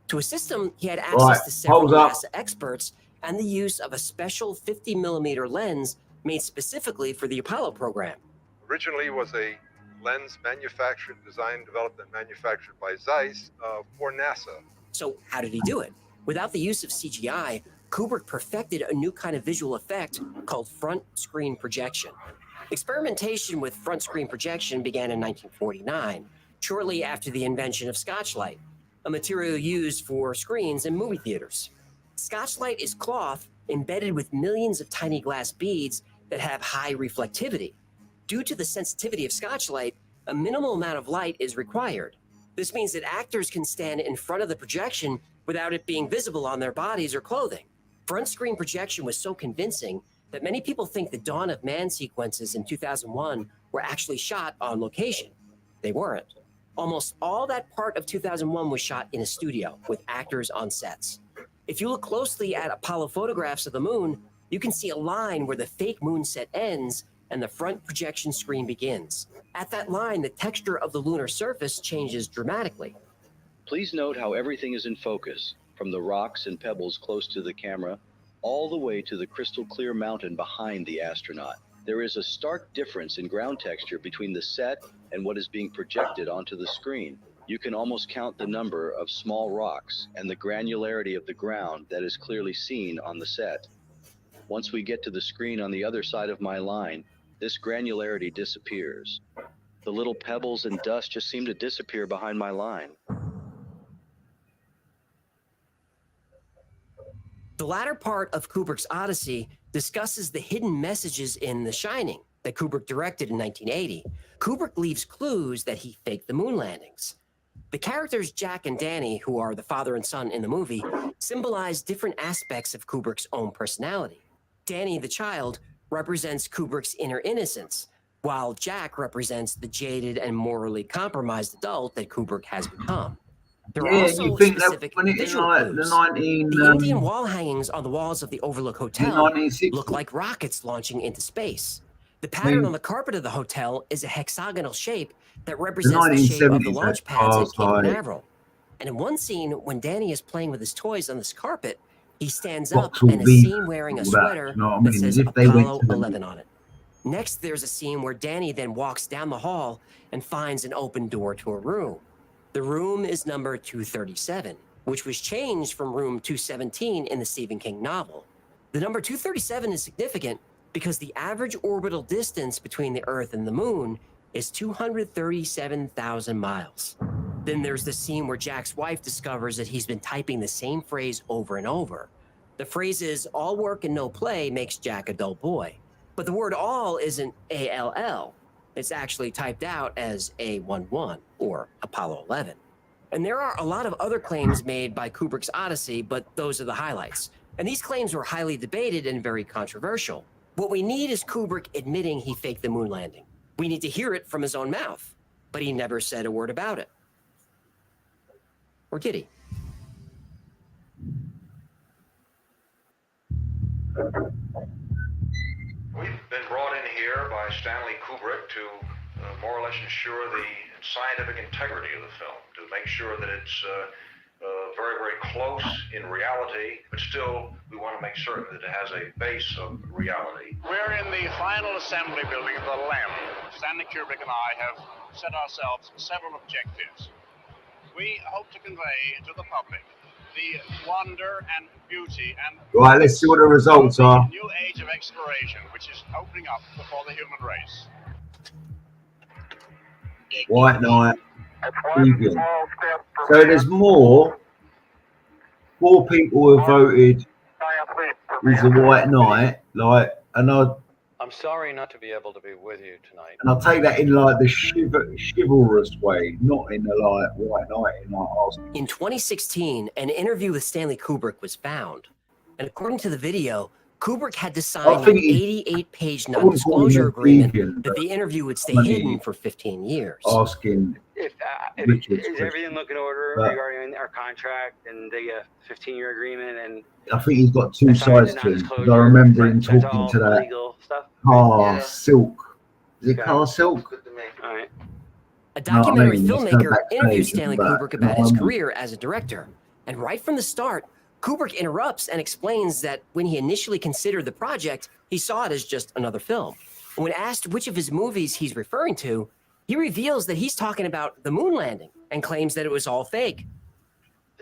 To assist him, he had access Right, to several hold up. NASA experts and the use of a special 50mm lens made specifically for the Apollo program. Originally was a lens manufactured, designed, developed, and manufactured by Zeiss for NASA. So how did he do it? Without the use of CGI, Kubrick perfected a new kind of visual effect called front screen projection. Experimentation with front screen projection began in 1949, shortly after the invention of Scotchlite, a material used for screens in movie theaters. Scotchlite is cloth embedded with millions of tiny glass beads that have high reflectivity. Due to the sensitivity of Scotchlite, a minimal amount of light is required. This means that actors can stand in front of the projection without it being visible on their bodies or clothing. Front screen projection was so convincing that many people think the Dawn of Man sequences in 2001 were actually shot on location. They weren't. Almost all that part of 2001 was shot in a studio with actors on sets. If you look closely at Apollo photographs of the moon, you can see a line where the fake moon set ends and the front projection screen begins. At that line, the texture of the lunar surface changes dramatically. Please note how everything is in focus, from the rocks and pebbles close to the camera, all the way to the crystal clear mountain behind the astronaut. There is a stark difference in ground texture between the set and what is being projected onto the screen. You can almost count the number of small rocks and the granularity of the ground that is clearly seen on the set. Once we get to the screen on the other side of my line, this granularity disappears. The little pebbles and dust just seem to disappear behind my line. The latter part of Kubrick's Odyssey discusses the hidden messages in The Shining that Kubrick directed in 1980. Kubrick leaves clues that he faked the moon landings. The characters Jack and Danny, who are the father and son in the movie, symbolize different aspects of Kubrick's own personality. Danny, the child, represents Kubrick's inner innocence, while Jack represents the jaded and morally compromised adult that Kubrick has become. There are also you think that specific when it's visual like clues. the Indian wall hangings on the walls of the Overlook Hotel 1960s. look like rockets launching into space. The pattern mean- on the carpet of the hotel is a hexagonal shape that represents the shape of the 1970s launch had pads at cars Cape like- Canaveral. And in one scene, when Danny is playing with his toys on this carpet, he stands up Vauxhall and is V, seen wearing a all that, sweater you know what I that mean? says As if they went Apollo to the- 11 on it. Next, there's a scene where Danny then walks down the hall and finds an open door to a room. The room is number 237, which was changed from room 217 in the Stephen King novel. The number 237 is significant because the average orbital distance between the Earth and the Moon is 237,000 miles. Then there's the scene where Jack's wife discovers that he's been typing the same phrase over and over. The phrase is, all work and no play makes Jack a dull boy. But the word all isn't ALL. It's actually typed out as A11 or Apollo 11. And there are a lot of other claims made by Kubrick's Odyssey, but those are the highlights. And these claims were highly debated and very controversial. What we need is Kubrick admitting he faked the moon landing. We need to hear it from his own mouth, but he never said a word about it. Or did he? We've been brought in here by Stanley Kubrick to more or less ensure the scientific integrity of the film, to make sure that it's very, very close in reality, but still we want to make certain that it has a base of reality. We're in the final assembly building of the LEM. Stanley Kubrick and I have set ourselves several objectives. We hope to convey to the public the wonder and beauty and Right, let's see what the results are. new age of exploration which is opening up before the human race. White Knight, Egan. So there's more. 4 people have voted with the White Knight, like, and I'm sorry not to be able to be with you tonight. I'll take that in like the chivalrous way, not in the like White Knight in like asking. In 2016, an interview with Stanley Kubrick was found. And according to the video, Kubrick had to sign an 88-page non-disclosure agreement that the interview would stay hidden for 15 years. Asking Is everything looking in order regarding our contract and the 15-year agreement? And I think he's got 2 sides to him. Because I remember him talking to that car Silk. Is it car Silk? A documentary It's filmmaker kind of backstage interviews and Stanley back, Kubrick you know about what his I mean? career as a director. And right from the start, Kubrick interrupts and explains that when he initially considered the project, he saw it as just another film. And when asked which of his movies he's referring to, he reveals that he's talking about the moon landing and claims that it was all fake.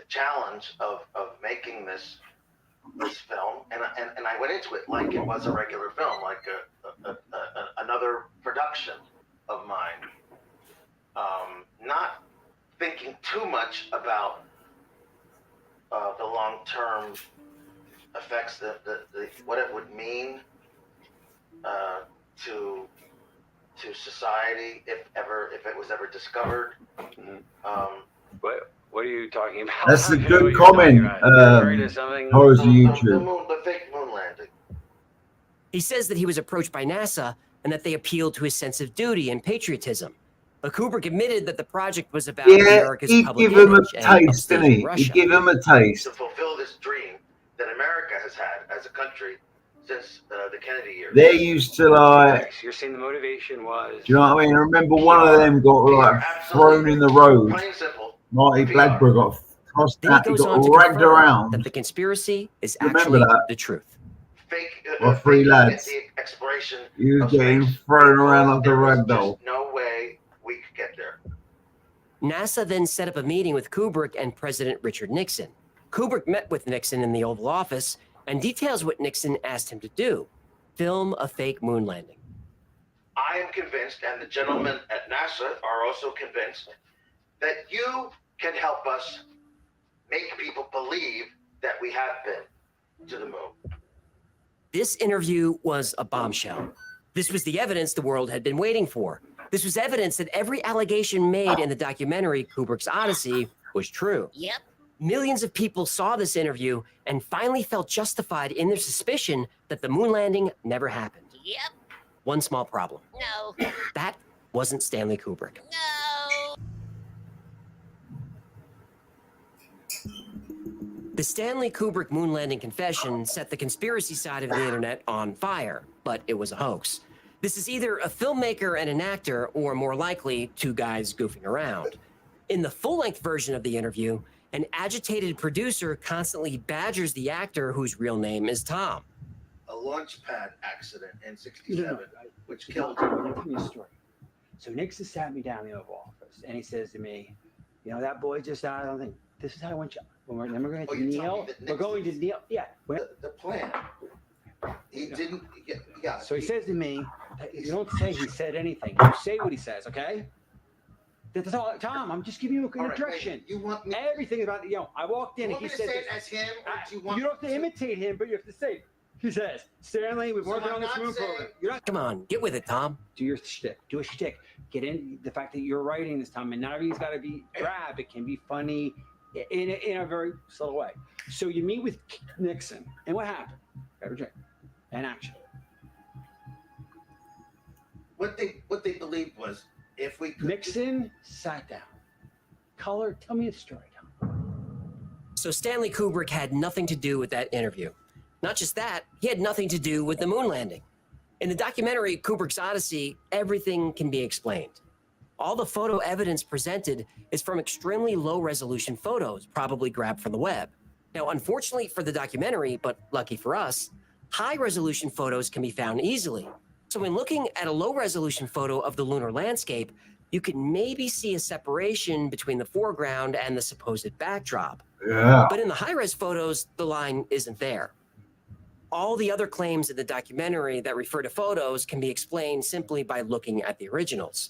challenge of making this film, and I went into it like it was a regular film, like another production of mine, not thinking too much about the long-term effects, what it would mean to society if it was ever discovered. What are you talking about? That's a I don't know good what you're comment. talking about. You're referring to something- Horrors of YouTube. The fake moon landing. He says that he was approached by NASA and that they appealed to his sense of duty and patriotism. But Kubrick admitted that the project was about Yeah, America's he'd public give him a image and taste, upstate didn't he? Russia. He'd give him a taste. To fulfill this dream that America has had as a country since the Kennedy years. They used to like, You're saying the motivation was. do you know what I mean? I remember one of them got like thrown in the road. Plain simple. Marty Blackburn got tossed Then out, he he goes on got to dragged confirm around. that the conspiracy is Remember actually that? the truth. Fake. Well, three lads. The exploration. He was of getting space. thrown around like a There was rag doll. just no way we could get there. NASA then set up a meeting with Kubrick and President Richard Nixon. Kubrick met with Nixon in the Oval Office and details what Nixon asked him to do: film a fake moon landing. I am convinced, and the gentlemen at NASA are also convinced, that you can help us make people believe that we have been to the moon. This interview was a bombshell. This was the evidence the world had been waiting for. This was evidence that every allegation made in the documentary Kubrick's Odyssey was true. Yep. Millions of people saw this interview and finally felt justified in their suspicion that the moon landing never happened. Yep. One small problem. No. That wasn't Stanley Kubrick. No. The Stanley Kubrick moon landing confession set the conspiracy side of the internet on fire, but it was a hoax. This is either a filmmaker and an actor, or more likely, two guys goofing around. In the full-length version of the interview, an agitated producer constantly badgers the actor whose real name is Tom. A launch pad accident in '67, which killed. Let me tell you a story. So Nixon sat me down in the Oval Office, and he says to me, "You know that boy just died. I don't think this is how I want you. Then we're going to kneel. We're going to kneel. Yeah. The plan. He didn't. Yeah. So he says to me, "You don't say he said anything. You say what he says, okay?" That's all, Tom. I'm just giving you an introduction. You want me? Everything about the. I walked in You and want he me to said, say it as him, or do you want? "You don't have to imitate him, but you have to say." He says, "Stanley, we've worked on this moon program. You're not." Come on, get with it, Tom. Do your shtick. Do a shtick. Get in the fact that you're writing this, Tom, and not everything's got to be drab. It can be funny in a very subtle way. So you meet with Nixon, and what happened? And action. What they believed was, if we could. Nixon sat down. Color, tell me a story, Tom. So Stanley Kubrick had nothing to do with that interview. Not just that, he had nothing to do with the moon landing. In the documentary Kubrick's Odyssey, everything can be explained. All the photo evidence presented is from extremely low-resolution photos, probably grabbed from the web. Now, unfortunately for the documentary, but lucky for us, high-resolution photos can be found easily. So when looking at a low-resolution photo of the lunar landscape, you can maybe see a separation between the foreground and the supposed backdrop. Yeah. But in the high-res photos, the line isn't there. All the other claims in the documentary that refer to photos can be explained simply by looking at the originals.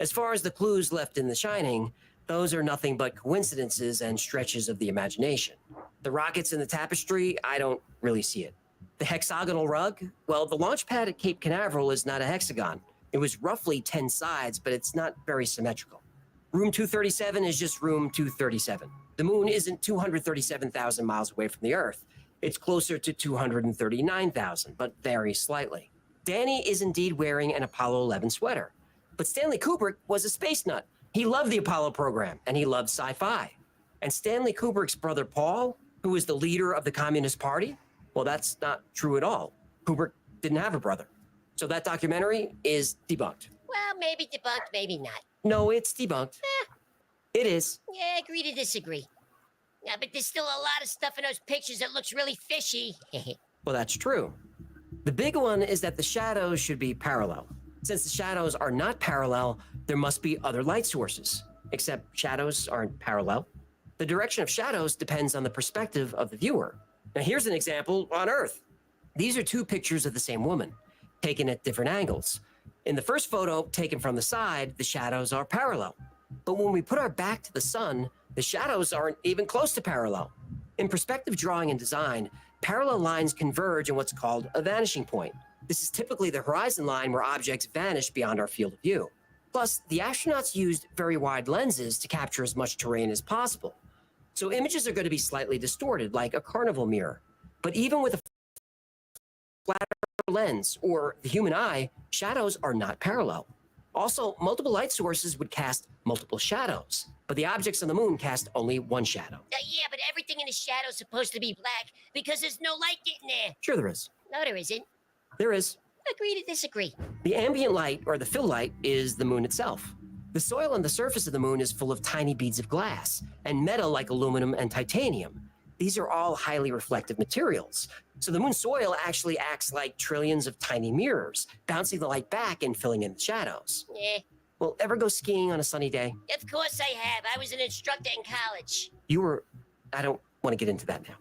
As far as the clues left in The Shining, those are nothing but coincidences and stretches of the imagination. The rockets in the tapestry, I don't really see it. The hexagonal rug? Well, the launch pad at Cape Canaveral is not a hexagon. It was roughly 10 sides, but it's not very symmetrical. Room 237 is just room 237. The moon isn't 237,000 miles away from the Earth. It's closer to 239,000, but varies slightly. Danny is indeed wearing an Apollo 11 sweater. But Stanley Kubrick was a space nut. He loved the Apollo program, and he loved sci-fi. And Stanley Kubrick's brother Paul, who was the leader of the Communist Party, well, that's not true at all. Kubrick didn't have a brother. So that documentary is debunked. Well, maybe debunked, maybe not. No, it's debunked. It is. Yeah, agree to disagree. Yeah, but there's still a lot of stuff in those pictures that looks really fishy. Well, that's true. The big one is that the shadows should be parallel. Since the shadows are not parallel, there must be other light sources. Except shadows aren't parallel. The direction of shadows depends on the perspective of the viewer. Now here's an example on Earth. These are two pictures of the same woman, taken at different angles. In the first photo, taken from the side, the shadows are parallel. But when we put our back to the sun, the shadows aren't even close to parallel. In perspective drawing and design, parallel lines converge in what's called a vanishing point. This is typically the horizon line where objects vanish beyond our field of view. Plus, the astronauts used very wide lenses to capture as much terrain as possible. So images are going to be slightly distorted, like a carnival mirror. But even with a flatter lens or the human eye, shadows are not parallel. Also, multiple light sources would cast multiple shadows, but the objects on the moon cast only one shadow. Yeah, but everything in the shadow's supposed to be black because there's no light getting there. Sure there is. No, there isn't. There is. Agree to disagree. The ambient light, or the fill light, is the moon itself. The soil on the surface of the moon is full of tiny beads of glass and metal like aluminum and titanium. These are all highly reflective materials. So the moon's soil actually acts like trillions of tiny mirrors, bouncing the light back and filling in the shadows. Yeah. Well, ever go skiing on a sunny day? Of course I have. I was an instructor in college. I don't want to get into that now.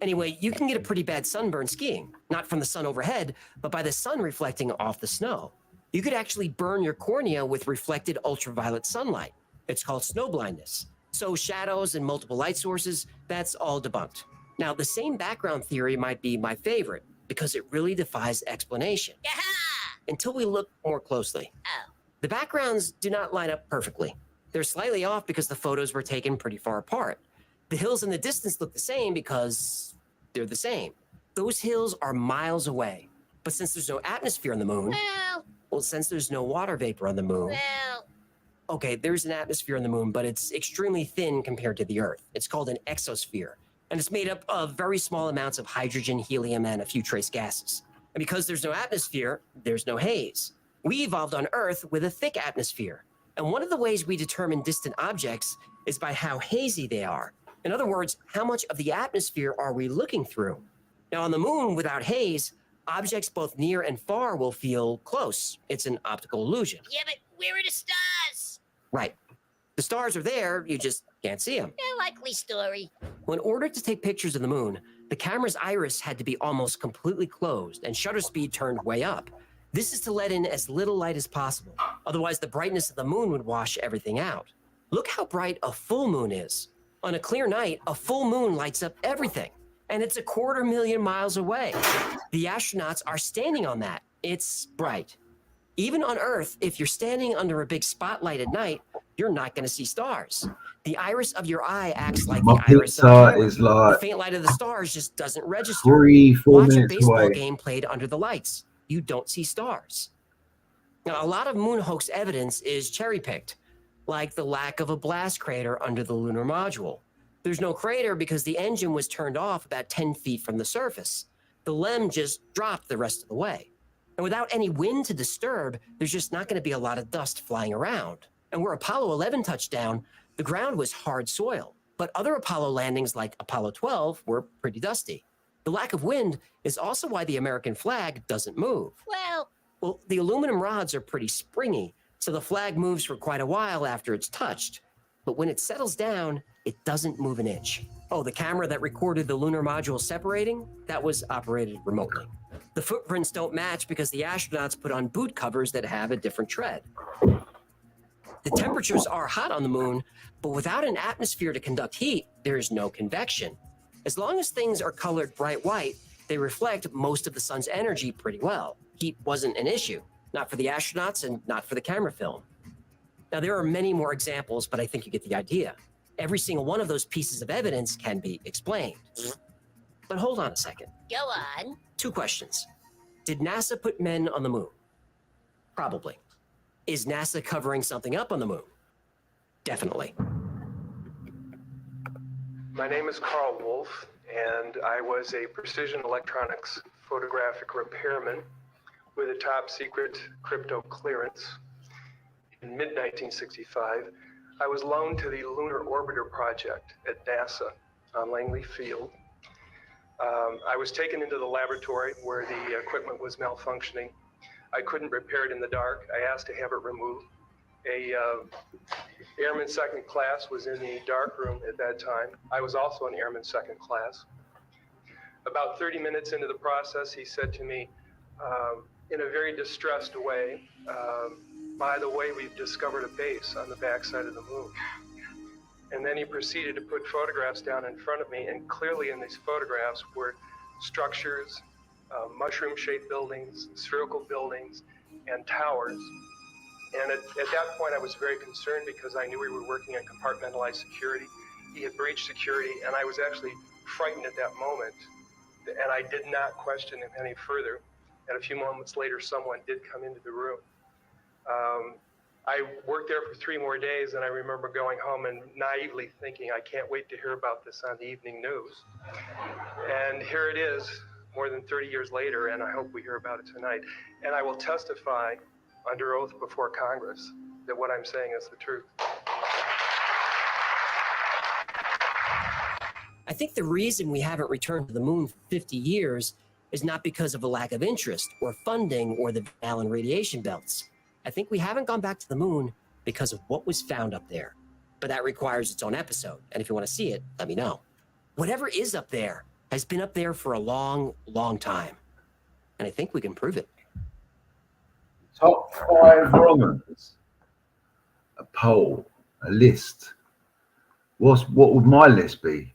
Anyway, you can get a pretty bad sunburn skiing, not from the sun overhead, but by the sun reflecting off the snow. You could actually burn your cornea with reflected ultraviolet sunlight. It's called snow blindness. So shadows and multiple light sources, that's all debunked. Now, the same background theory might be my favorite because it really defies explanation. Until we look more closely. Oh. The backgrounds do not line up perfectly. They're slightly off because the photos were taken pretty far apart. The hills in the distance look the same because they're the same. Those hills are miles away. But since there's no atmosphere on the moon, well, since there's no water vapor on the moon, okay, there's an atmosphere on the moon, but it's extremely thin compared to the Earth. It's called an exosphere, and it's made up of very small amounts of hydrogen, helium, and a few trace gases. And because there's no atmosphere, there's no haze. We evolved on Earth with a thick atmosphere. And one of the ways we determine distant objects is by how hazy they are. In other words, how much of the atmosphere are we looking through? Now, on the moon, without haze, objects both near and far will feel close. It's an optical illusion. Yeah, but where are the stars? Right. The stars are there, you just can't see them. Yeah, likely story. Well, in order to take pictures of the moon, the camera's iris had to be almost completely closed and shutter speed turned way up. This is to let in as little light as possible. Otherwise, the brightness of the moon would wash everything out. Look how bright a full moon is. On a clear night, a full moon lights up everything. And it's 250,000 miles away. The astronauts are standing on that. It's bright. Even on Earth, if you're standing under a big spotlight at night, you're not going to see stars. The iris of your eye acts like My the iris of pizza the is camera. like The faint light of the stars just doesn't register. 3-4 Watch a minutes baseball away. game played under the lights. You don't see stars. Now, a lot of moon hoax evidence is cherry-picked, like the lack of a blast crater under the lunar module. There's no crater because the engine was turned off about 10 feet from the surface. The LEM just dropped the rest of the way. And without any wind to disturb, there's just not going to be a lot of dust flying around. And where Apollo 11 touched down, the ground was hard soil. But other Apollo landings like Apollo 12 were pretty dusty. The lack of wind is also why the American flag doesn't move. Well, the aluminum rods are pretty springy, so the flag moves for quite a while after it's touched. But when it settles down, it doesn't move an inch. Oh, the camera that recorded the lunar module separating, that was operated remotely. The footprints don't match because the astronauts put on boot covers that have a different tread. The temperatures are hot on the moon, but without an atmosphere to conduct heat, there is no convection. As long as things are colored bright white, they reflect most of the sun's energy pretty well. Heat wasn't an issue, not for the astronauts and not for the camera film. Now, there are many more examples, but I think you get the idea. Every single one of those pieces of evidence can be explained. But hold on a second. Go on. 2 questions. Did NASA put men on the moon? Probably. Is NASA covering something up on the moon? Definitely. My name is Carl Wolf, and I was a precision electronics photographic repairman with a top secret crypto clearance. In mid-1965, I was loaned to the Lunar Orbiter project at NASA on Langley Field. I was taken into the laboratory where the equipment was malfunctioning. I couldn't repair it in the dark. I asked to have it removed. A airman second class was in the dark room at that time. I was also an airman second class. About 30 minutes into the process, he said to me, in a very distressed way, by the way, we've discovered a base on the backside of the moon. And then he proceeded to put photographs down in front of me, and clearly in these photographs were structures, mushroom-shaped buildings, spherical buildings, and towers. And at that point, I was very concerned because I knew we were working on compartmentalized security. He had breached security, and I was actually frightened at that moment. And I did not question him any further. And a few moments later, someone did come into the room. I worked there for 3 more days, and I remember going home and naively thinking, I can't wait to hear about this on the evening news. And here it is, more than 30 years later, and I hope we hear about it tonight. And I will testify under oath before Congress that what I'm saying is the truth. I think the reason we haven't returned to the moon for 50 years is not because of a lack of interest or funding or the Van Allen radiation belts. I think we haven't gone back to the moon because of what was found up there. But that requires its own episode. And if you want to see it, let me know. Whatever is up there has been up there for a long, long time. And I think we can prove it. Top 5 Romans. A poll, a list. What would my list be?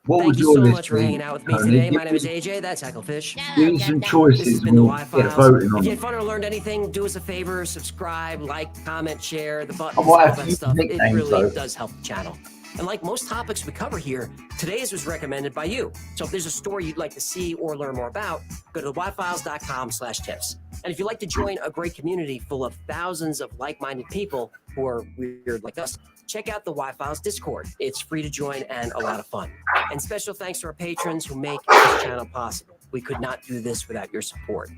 What Thank would you your so list much for be? hanging out with me Tony? today. Give My name is me- AJ. That's Hecklefish. Give me some This choices has been the and we'll get Y-Files. voting If on you it. had fun or learned anything, do us a favor, subscribe, like, comment, share, the buttons, I all might have that to use stuff. It nicknames, really though. does help the channel. And like most topics we cover here, today's was recommended by you. So if there's a story you'd like to see or learn more about, go to thewifiles.com/tips. And if you'd like to join a great community full of thousands of like-minded people who are weird like us, check out the Y-Files Discord. It's free to join and a lot of fun. And special thanks to our patrons who make this channel possible. We could not do this without your support.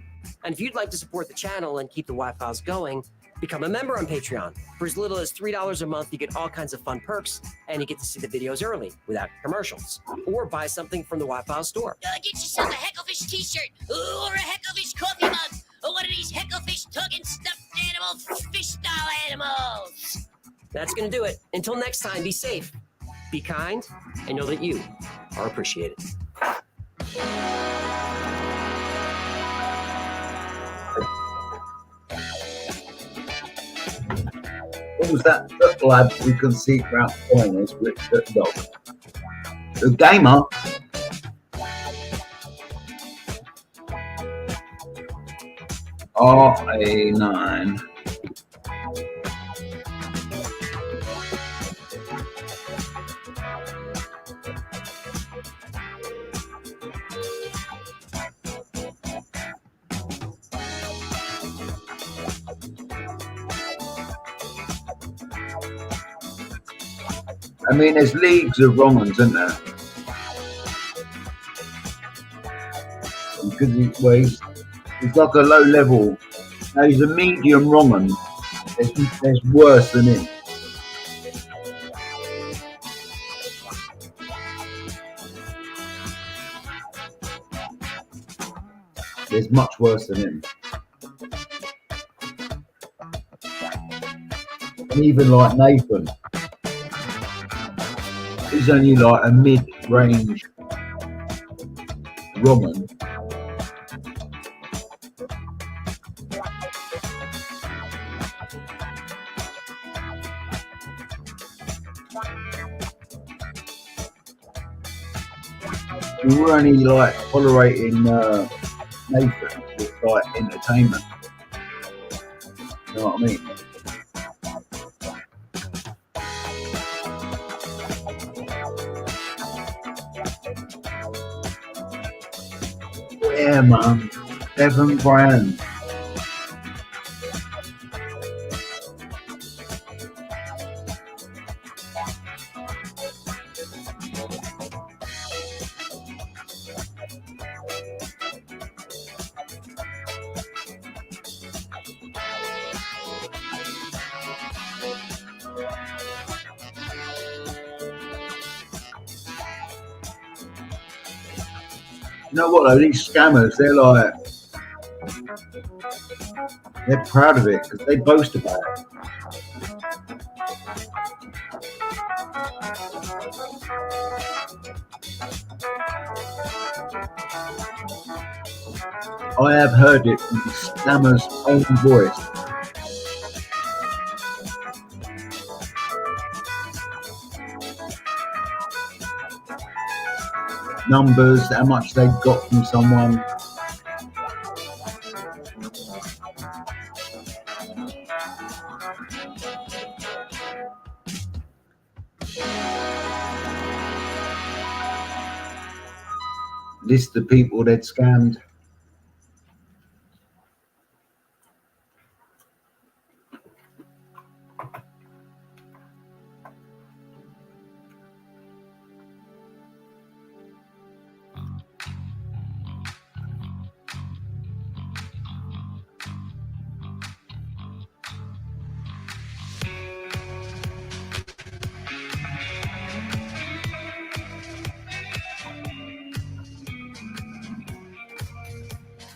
And if you'd like to support the channel and keep the Y-Files going, become a member on Patreon. For as little as $3 a month, you get all kinds of fun perks, and you get to see the videos early without commercials. Or buy something from the Y-Files store. Get yourself a Hecklefish t-shirt, or a Hecklefish coffee mug, or one of these Hecklefish tugging stuffed animal fish doll animals. That's going to do it. Until next time, be safe, be kind, and know that you are appreciated. What was that? Duck lab we can see throughout corners with the dog. The gamer. RA9. I mean, there's leagues of Romans, isn't there? Because he's like a low level. Now he's a medium Roman. There's worse than him. There's much worse than him. And even like Nathan. He's only like a mid-range Roman. We were only like tolerating Nathan with like entertainment. You know what I mean? Yeah, man. Devon Brand. You know what though, these scammers, they're proud of it because they boast about it. I have heard it in the scammer's own voice. Numbers, how much they got from someone. List the people they'd scammed.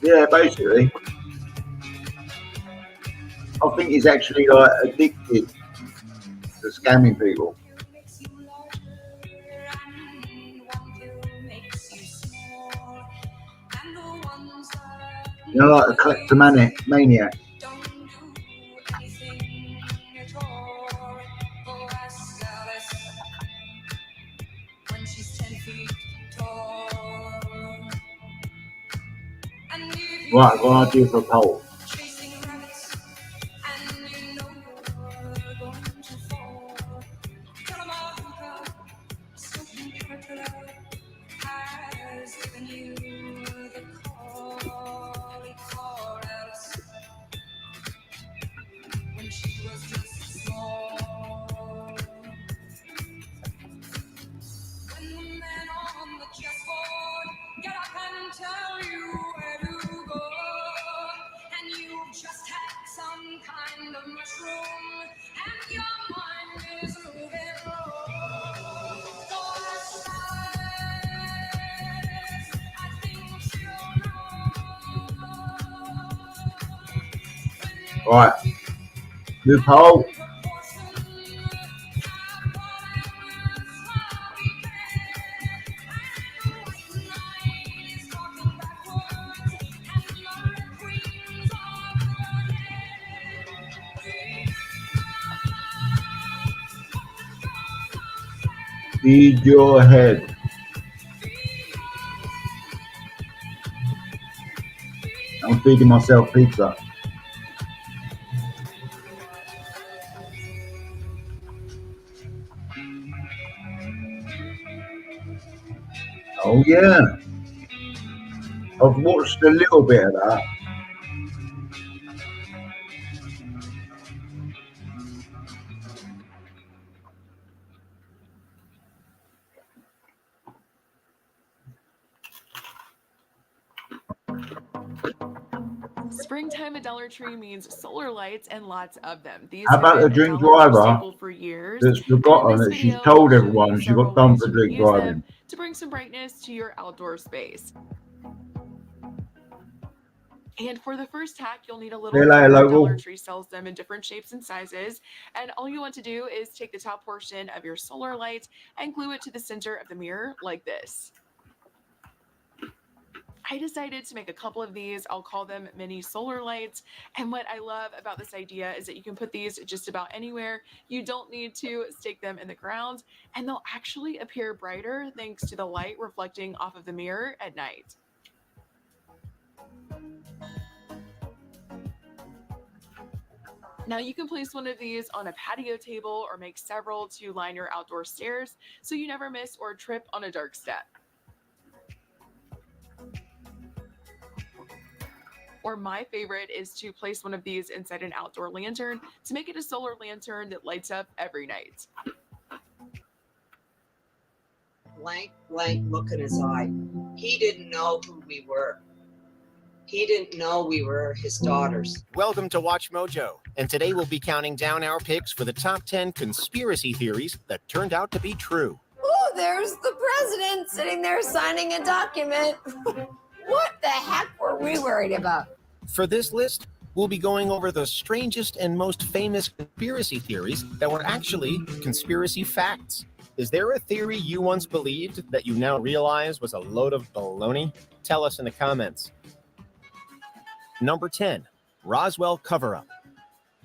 Yeah, basically. I think he's actually like addicted to scamming people. You know, like a kleptomaniac maniac. Right, I've got an idea for a poll. Right, new poll. Feed your head. I'm feeding myself pizza. Oh yeah, I've watched a little bit of that. Springtime at Dollar Tree means solar lights and lots of them. These How about have the been a drink Dollar Tree driver staple for years. that's And in forgotten this that she's video, told I'll show everyone you she got several done ways for you drink can use them driving? to bring some brightness to your outdoor space. And for the first hack, you'll need a little Hello, mirror. local. Dollar Tree sells them in different shapes and sizes. And all you want to do is take the top portion of your solar light and glue it to the center of the mirror like this. I decided to make a couple of these. I'll call them mini solar lights. And what I love about this idea is that you can put these just about anywhere. You don't need to stake them in the ground, and they'll actually appear brighter thanks to the light reflecting off of the mirror at night. Now you can place one of these on a patio table or make several to line your outdoor stairs so you never miss or trip on a dark step. Or my favorite is to place one of these inside an outdoor lantern to make it a solar lantern that lights up every night. Blank look in his eye. He didn't know who we were. He didn't know we were his daughters. Welcome to Watch Mojo, and today we'll be counting down our picks for the top 10 conspiracy theories that turned out to be true. Oh, there's the president sitting there signing a document. What the heck were we worried about? For this list, we'll be going over the strangest and most famous conspiracy theories that were actually conspiracy facts. Is there a theory you once believed that you now realize was a load of baloney? Tell us in the comments. Number 10, Roswell cover-up.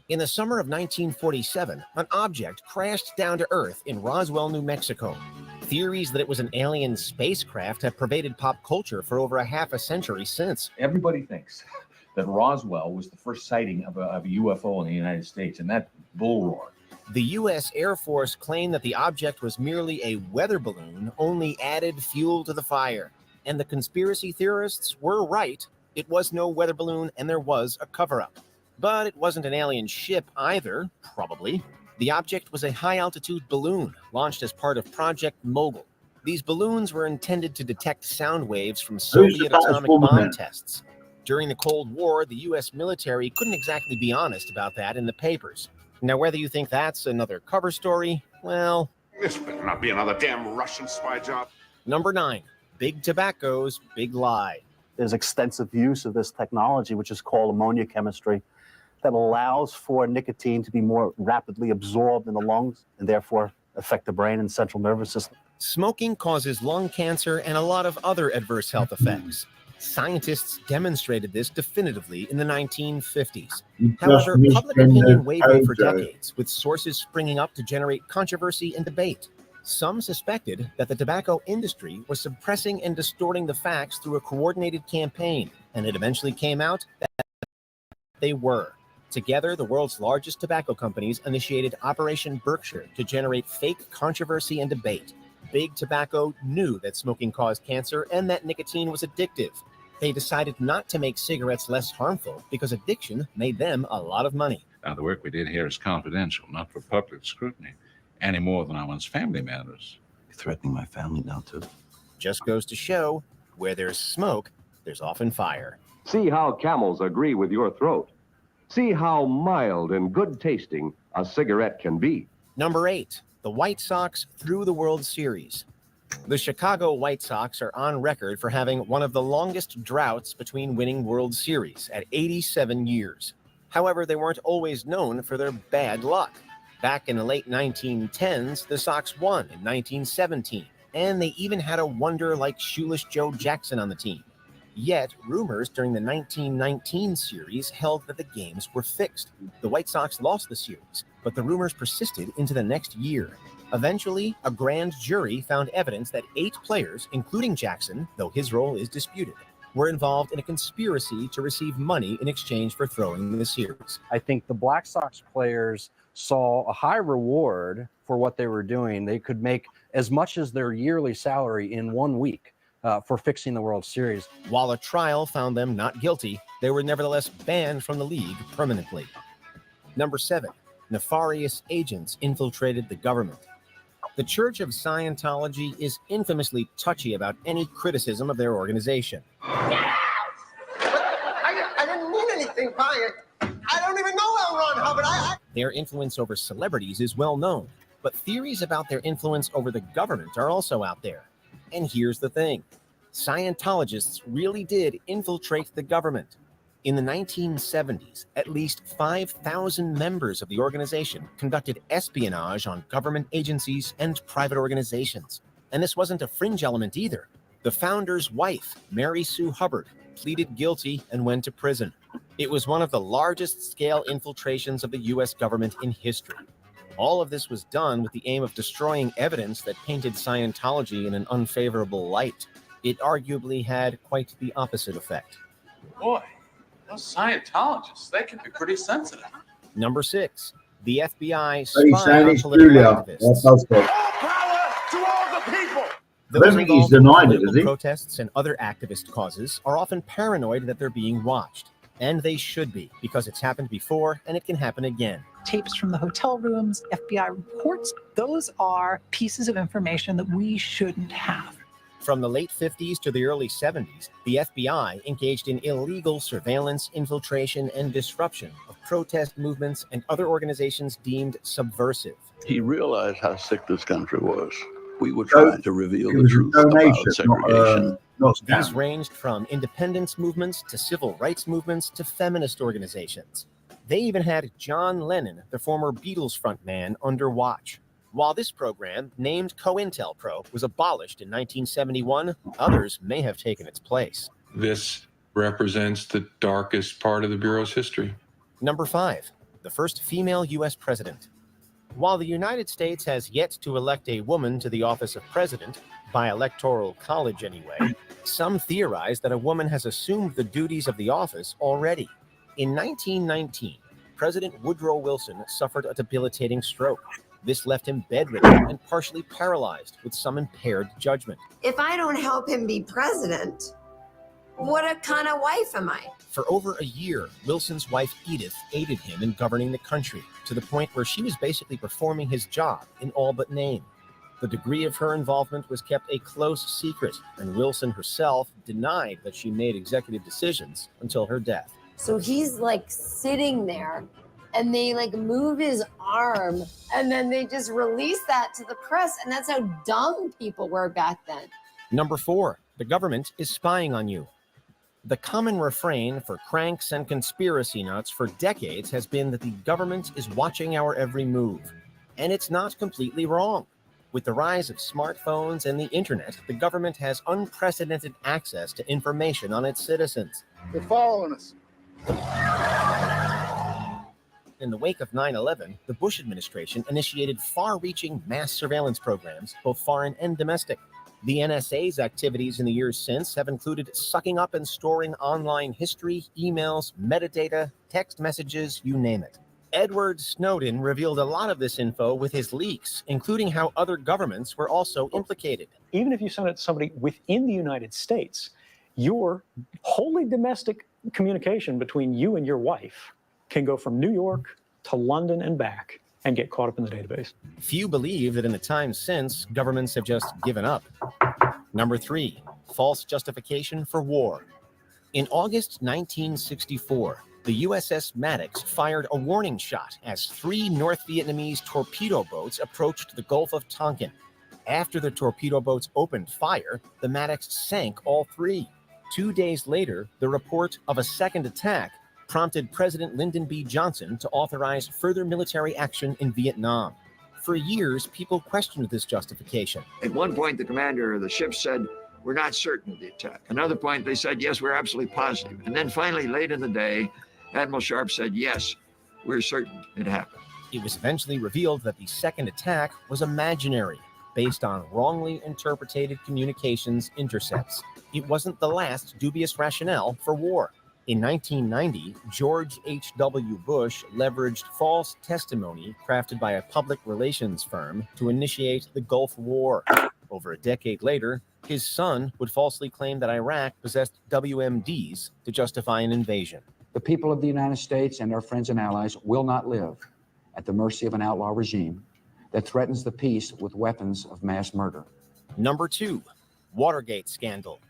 In the summer of 1947, an object crashed down to Earth in Roswell, New Mexico. Theories that it was an alien spacecraft have pervaded pop culture for over a half a century since. Everybody thinks that Roswell was the first sighting of a UFO in the United States, and that's bull roar. The U.S. Air Force claimed that the object was merely a weather balloon, only added fuel to the fire. And the conspiracy theorists were right. It was no weather balloon, and there was a cover-up. But it wasn't an alien ship either, probably. The object was a high-altitude balloon launched as part of Project Mogul. These balloons were intended to detect sound waves from Soviet atomic bomb tests. During the Cold War, the U.S. military couldn't exactly be honest about that in the papers. Now, whether you think that's another cover story, well... This better not be another damn Russian spy job. Number 9, Big Tobacco's big lie. There's extensive use of this technology, which is called ammonia chemistry, that allows for nicotine to be more rapidly absorbed in the lungs and therefore affect the brain and central nervous system. Smoking causes lung cancer and a lot of other adverse health effects. Scientists demonstrated this definitively in the 1950s. However, public opinion wavered for decades, with sources springing up to generate controversy and debate. Some suspected that the tobacco industry was suppressing and distorting the facts through a coordinated campaign, and it eventually came out that they were. Together, the world's largest tobacco companies initiated Operation Berkshire to generate fake controversy and debate. Big Tobacco knew that smoking caused cancer and that nicotine was addictive. They decided not to make cigarettes less harmful because addiction made them a lot of money. Now, the work we did here is confidential, not for public scrutiny, any more than one's family matters. You're threatening my family now, too. Just goes to show, where there's smoke, there's often fire. See how camels agree with your throat. See how mild and good tasting a cigarette can be. Number 8, the White Sox through the World Series. The Chicago White Sox are on record for having one of the longest droughts between winning World Series at 87 years. However, they weren't always known for their bad luck. Back in the late 1910s, the Sox won in 1917, and they even had a wonder like Shoeless Joe Jackson on the team. Yet, rumors during the 1919 series held that the games were fixed. The White Sox lost the series, but the rumors persisted into the next year. Eventually, a grand jury found evidence that 8 players, including Jackson, though his role is disputed, were involved in a conspiracy to receive money in exchange for throwing the series. I think the Black Sox players saw a high reward for what they were doing. They could make as much as their yearly salary in 1 week. For fixing the World Series. While a trial found them not guilty, they were nevertheless banned from the league permanently. Number 7, nefarious agents infiltrated the government. The Church of Scientology is infamously touchy about any criticism of their organization. I didn't mean anything by it. I don't even know L. Ron Hubbard. Their influence over celebrities is well known, but theories about their influence over the government are also out there. And here's the thing. Scientologists really did infiltrate the government. In the 1970s, at least 5,000 members of the organization conducted espionage on government agencies and private organizations. And this wasn't a fringe element either. The founder's wife, Mary Sue Hubbard, pleaded guilty and went to prison. It was one of the largest scale infiltrations of the U.S. government in history. All of this was done with the aim of destroying evidence that painted Scientology in an unfavorable light. It arguably had quite the opposite effect. Boy, those Scientologists, they can be pretty sensitive. Number 6, the FBI spied on political activists. I don't think he's denied it, is he? Protests and other activist causes are often paranoid that they're being watched. And they should be, because it's happened before and it can happen again. Tapes from the hotel rooms, FBI reports, those are pieces of information that we shouldn't have. From the late 50s to the early 70s, the FBI engaged in illegal surveillance, infiltration, and disruption of protest movements and other organizations deemed subversive. He realized how sick this country was. We were trying to reveal the truth about segregation. These ranged from independence movements to civil rights movements to feminist organizations. They even had John Lennon, the former Beatles frontman, under watch. While this program, named COINTELPRO, was abolished in 1971, others may have taken its place. This represents the darkest part of the Bureau's history. Number 5, the first female U.S. president. While the United States has yet to elect a woman to the office of president, by electoral college anyway, some theorize that a woman has assumed the duties of the office already. In 1919, President Woodrow Wilson suffered a debilitating stroke. This left him bedridden and partially paralyzed with some impaired judgment. If I don't help him be president, what a kind of wife am I? For over a year, Wilson's wife Edith aided him in governing the country, to the point where she was basically performing his job in all but name. The degree of her involvement was kept a close secret, and Wilson herself denied that she made executive decisions until her death. So he's like sitting there and they like move his arm and then they just release that to the press. And that's how dumb people were back then. Number 4, the government is spying on you. The common refrain for cranks and conspiracy nuts for decades has been that the government is watching our every move. And it's not completely wrong. With the rise of smartphones and the internet, the government has unprecedented access to information on its citizens. They're following us. In the wake of 9/11, the Bush administration initiated far-reaching mass surveillance programs, both foreign and domestic. The NSA's activities in the years since have included sucking up and storing online history, emails, metadata, text messages, you name it. Edward Snowden revealed a lot of this info with his leaks, including how other governments were also implicated. Even if you send it to somebody within the United States, your wholly domestic communication between you and your wife can go from New York to London and back and get caught up in the database. Few believe that in the time since, governments have just given up. Number 3, false justification for war. In August 1964, the USS Maddox fired a warning shot as 3 North Vietnamese torpedo boats approached the Gulf of Tonkin. After the torpedo boats opened fire, the Maddox sank all 3. 2 days later, the report of a second attack prompted President Lyndon B. Johnson to authorize further military action in Vietnam. For years, people questioned this justification. At one point, the commander of the ship said, "We're not certain of the attack." Another point, they said, "Yes, we're absolutely positive." And then finally, late in the day, Admiral Sharp said, "Yes, we're certain it happened." It was eventually revealed that the second attack was imaginary, based on wrongly interpreted communications intercepts. It wasn't the last dubious rationale for war. In 1990, George H.W. Bush leveraged false testimony crafted by a public relations firm to initiate the Gulf War. Over a decade later, his son would falsely claim that Iraq possessed WMDs to justify an invasion. The people of the United States and our friends and allies will not live at the mercy of an outlaw regime that threatens the peace with weapons of mass murder. Number 2, Watergate scandal.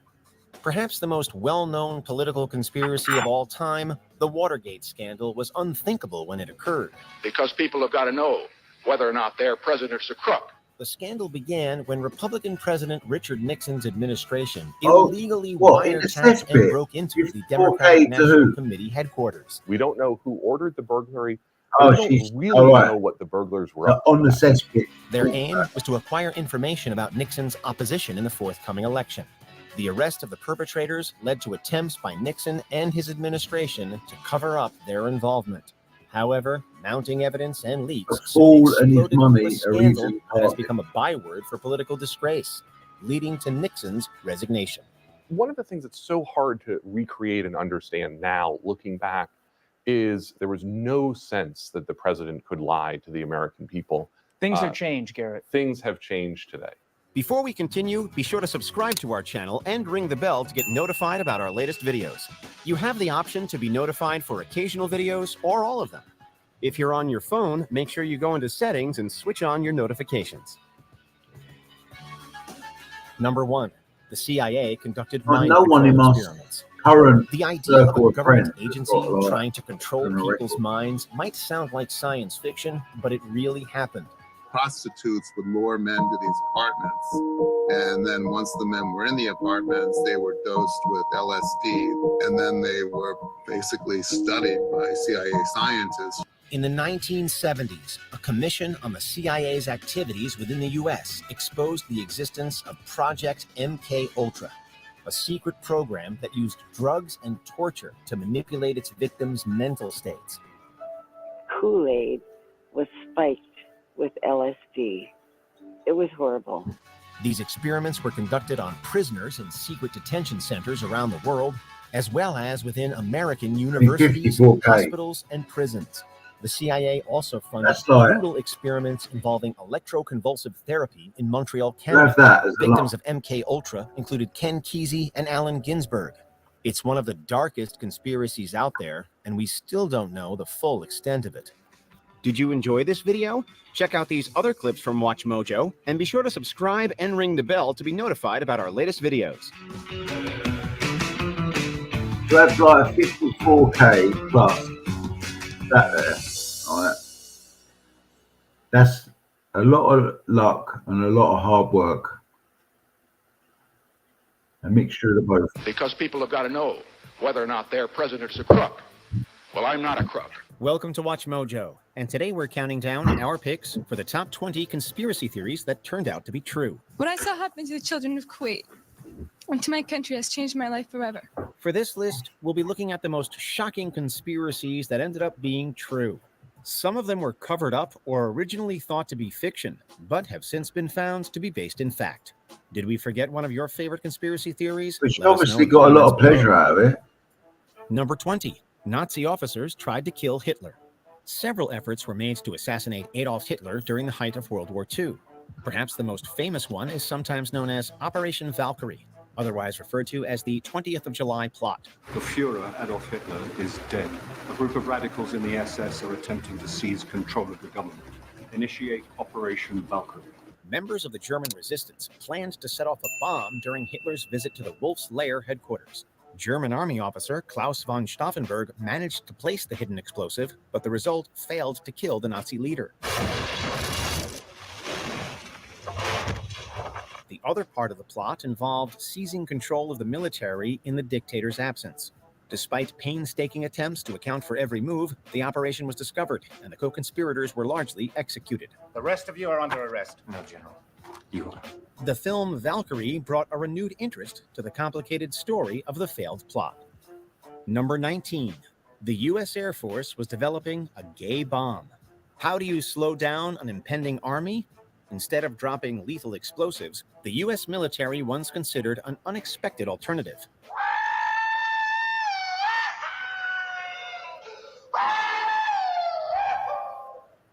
Perhaps the most well-known political conspiracy of all time, the Watergate scandal was unthinkable when it occurred. Because people have got to know whether or not their president's a crook. The scandal began when Republican President Richard Nixon's administration illegally wiretapped and broke into the Democratic National Committee headquarters. We don't know who ordered the burglary. Oh, we don't really know what the burglars were up to. On the cesspit. Their aim was to acquire information about Nixon's opposition in the forthcoming election. The arrest of the perpetrators led to attempts by Nixon and his administration to cover up their involvement. However, mounting evidence and leaks fool and his exploded money into a are scandal easily that has targeted. become a byword for political disgrace, leading to Nixon's resignation. One of the things that's so hard to recreate and understand now, looking back, is there was no sense that the president could lie to the American people. Things have changed, Garrett. Things have changed today. Before we continue, be sure to subscribe to our channel and ring the bell to get notified about our latest videos. You have the option to be notified for occasional videos or all of them. If you're on your phone, make sure you go into settings and switch on your notifications. Number 1, the CIA conducted mind no one in control our experiments. current The idea of circle a of government friends agency has got a lot trying to control on the people's record. minds might sound like science fiction, but it really happened. Prostitutes would lure men to these apartments, and then once the men were in the apartments, they were dosed with LSD, and then they were basically studied by CIA scientists. In the 1970s, a commission on the CIA's activities within the U.S. exposed the existence of Project MK Ultra. a secret program that used drugs and torture to manipulate its victims' mental states. Kool-Aid was spiked with LSD. It was horrible. These experiments were conducted on prisoners in secret detention centers around the world, as well as within American universities, 54K. hospitals, and prisons. The CIA also funded That's like- brutal experiments involving electroconvulsive therapy in Montreal, You have Canada. that as a Victims lot. of MK Ultra included Ken Kesey and Allen Ginsberg. It's one of the darkest conspiracies out there, and we still don't know the full extent of it. Did you enjoy this video? Check out these other clips from WatchMojo, and be sure to subscribe and ring the bell to be notified about our latest videos. You have like a 54K plus that there. Right. That's a lot of luck and a lot of hard work. A mixture of the both. Because people have got to know whether or not their president's a crook. Well, I'm not a crook. Welcome to WatchMojo, and today we're counting down our picks for the top 20 conspiracy theories that turned out to be true. What I saw happen to the children of Kuwait and to my country has changed my life forever. For this list, we'll be looking at the most shocking conspiracies that ended up being true. Some of them were covered up or originally thought to be fiction, but have since been found to be based in fact. Did we forget one of your favorite conspiracy theories? Which Let us know obviously in the got a lot comments of pleasure below. out of it. Number 20. Nazi officers tried to kill Hitler. Several efforts were made to assassinate Adolf Hitler during the height of World War II. Perhaps the most famous one is sometimes known as Operation Valkyrie, otherwise referred to as the 20th of July plot. The Führer, Adolf Hitler, is dead. A group of radicals in the SS are attempting to seize control of the government. Initiate Operation Valkyrie. Members of the German resistance planned to set off a bomb during Hitler's visit to the Wolf's Lair headquarters. German army officer Klaus von Stauffenberg managed to place the hidden explosive, but the result failed to kill the Nazi leader. The other part of the plot involved seizing control of the military in the dictator's absence. Despite painstaking attempts to account for every move, the operation was discovered, and the co-conspirators were largely executed. The rest of you are under arrest. No, General. You are. The film Valkyrie brought a renewed interest to the complicated story of the failed plot. Number 19. The U.S. Air Force was developing a gay bomb. How do you slow down an impending army? Instead of dropping lethal explosives, the U.S. military once considered an unexpected alternative.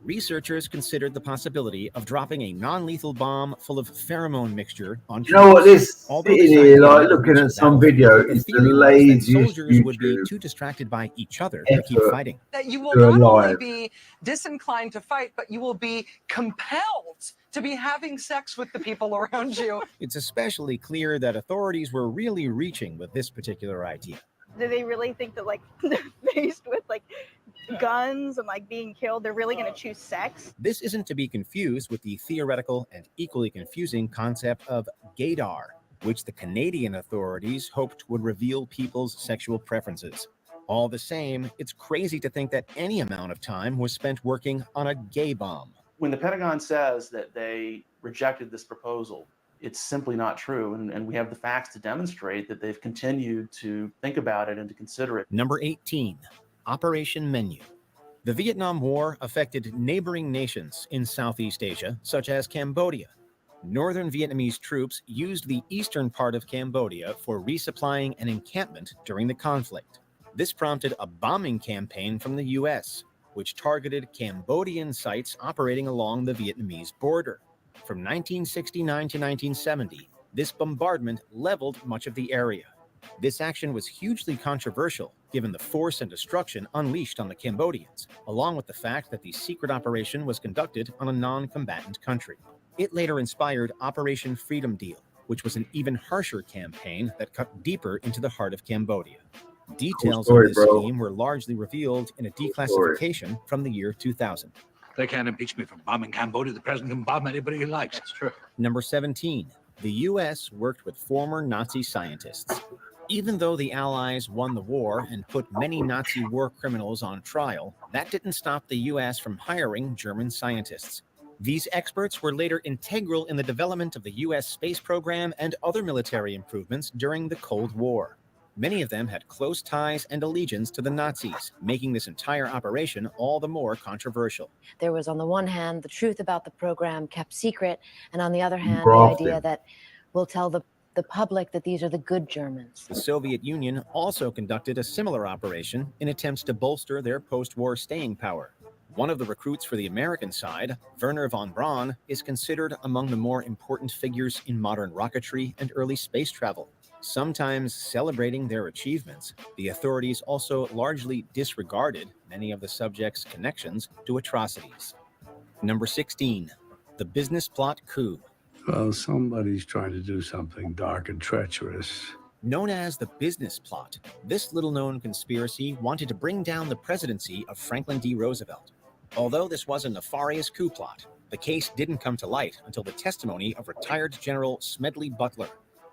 Researchers considered the possibility of dropping a non-lethal bomb full of pheromone mixture on You know what? troops. This Although sitting designed here, to like never looking reach at the some battlefield, video, the is the theory was that laziest soldiers would be YouTube too distracted by each other to keep effort. fighting. That you will They're not only alive. be disinclined to fight, but you will be compelled to be having sex with the people around you. It's especially clear that authorities were really reaching with this particular idea. Do they really think that, like, they're faced with like guns and like being killed, they're really going to choose sex? This isn't to be confused with the theoretical and equally confusing concept of gaydar, which the Canadian authorities hoped would reveal people's sexual preferences. All the same, it's crazy to think that any amount of time was spent working on a gay bomb. When the Pentagon says that they rejected this proposal, it's simply not true. And we have the facts to demonstrate that they've continued to think about it and to consider it. Number 18, Operation Menu. The Vietnam War affected neighboring nations in Southeast Asia, such as Cambodia. Northern Vietnamese troops used the eastern part of Cambodia for resupplying an encampment during the conflict. This prompted a bombing campaign from the U.S., which targeted Cambodian sites operating along the Vietnamese border. From 1969 to 1970, this bombardment leveled much of the area. This action was hugely controversial, given the force and destruction unleashed on the Cambodians, along with the fact that the secret operation was conducted on a non-combatant country. It later inspired Operation Freedom Deal, which was an even harsher campaign that cut deeper into the heart of Cambodia. Details story, of this bro. scheme were largely revealed in a declassification from the year 2000. They can't impeach me for bombing Cambodia. The president can bomb anybody he likes. That's true. Number 17, the U.S. worked with former Nazi scientists. Even though the Allies won the war and put many Nazi war criminals on trial, that didn't stop the U.S. from hiring German scientists. These experts were later integral in the development of the U.S. space program and other military improvements during the Cold War. Many of them had close ties and allegiance to the Nazis, making this entire operation all the more controversial. There was, on the one hand, the truth about the program kept secret, and on the other hand, the Grafted. idea that we'll tell the public that these are the good Germans. The Soviet Union also conducted a similar operation in attempts to bolster their post-war staying power. One of the recruits for the American side, Wernher von Braun, is considered among the more important figures in modern rocketry and early space travel. Sometimes celebrating their achievements, the authorities also largely disregarded many of the subjects' connections to atrocities. Number 16, the business plot coup. Well, somebody's trying to do something dark and treacherous. Known as the business plot, this little-known conspiracy wanted to bring down the presidency of Franklin D. Roosevelt. Although this was a nefarious coup plot, the case didn't come to light until the testimony of retired General Smedley Butler.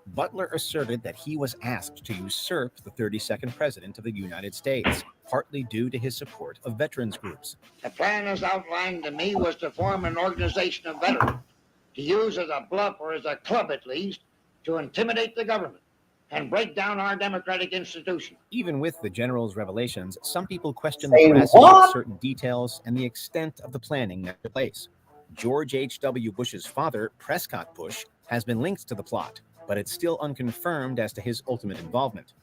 Butler asserted that he was asked to usurp the 32nd president of the United States, partly due to his support of veterans groups. The plan as outlined to me was to form an organization of veterans, to use as a bluff or as a club at least, to intimidate the government and break down our democratic institutions. Even with the general's revelations, some people question Say the veracity what? of certain details and the extent of the planning that took place. George H.W. Bush's father, Prescott Bush, has been linked to the plot, but it's still unconfirmed as to his ultimate involvement.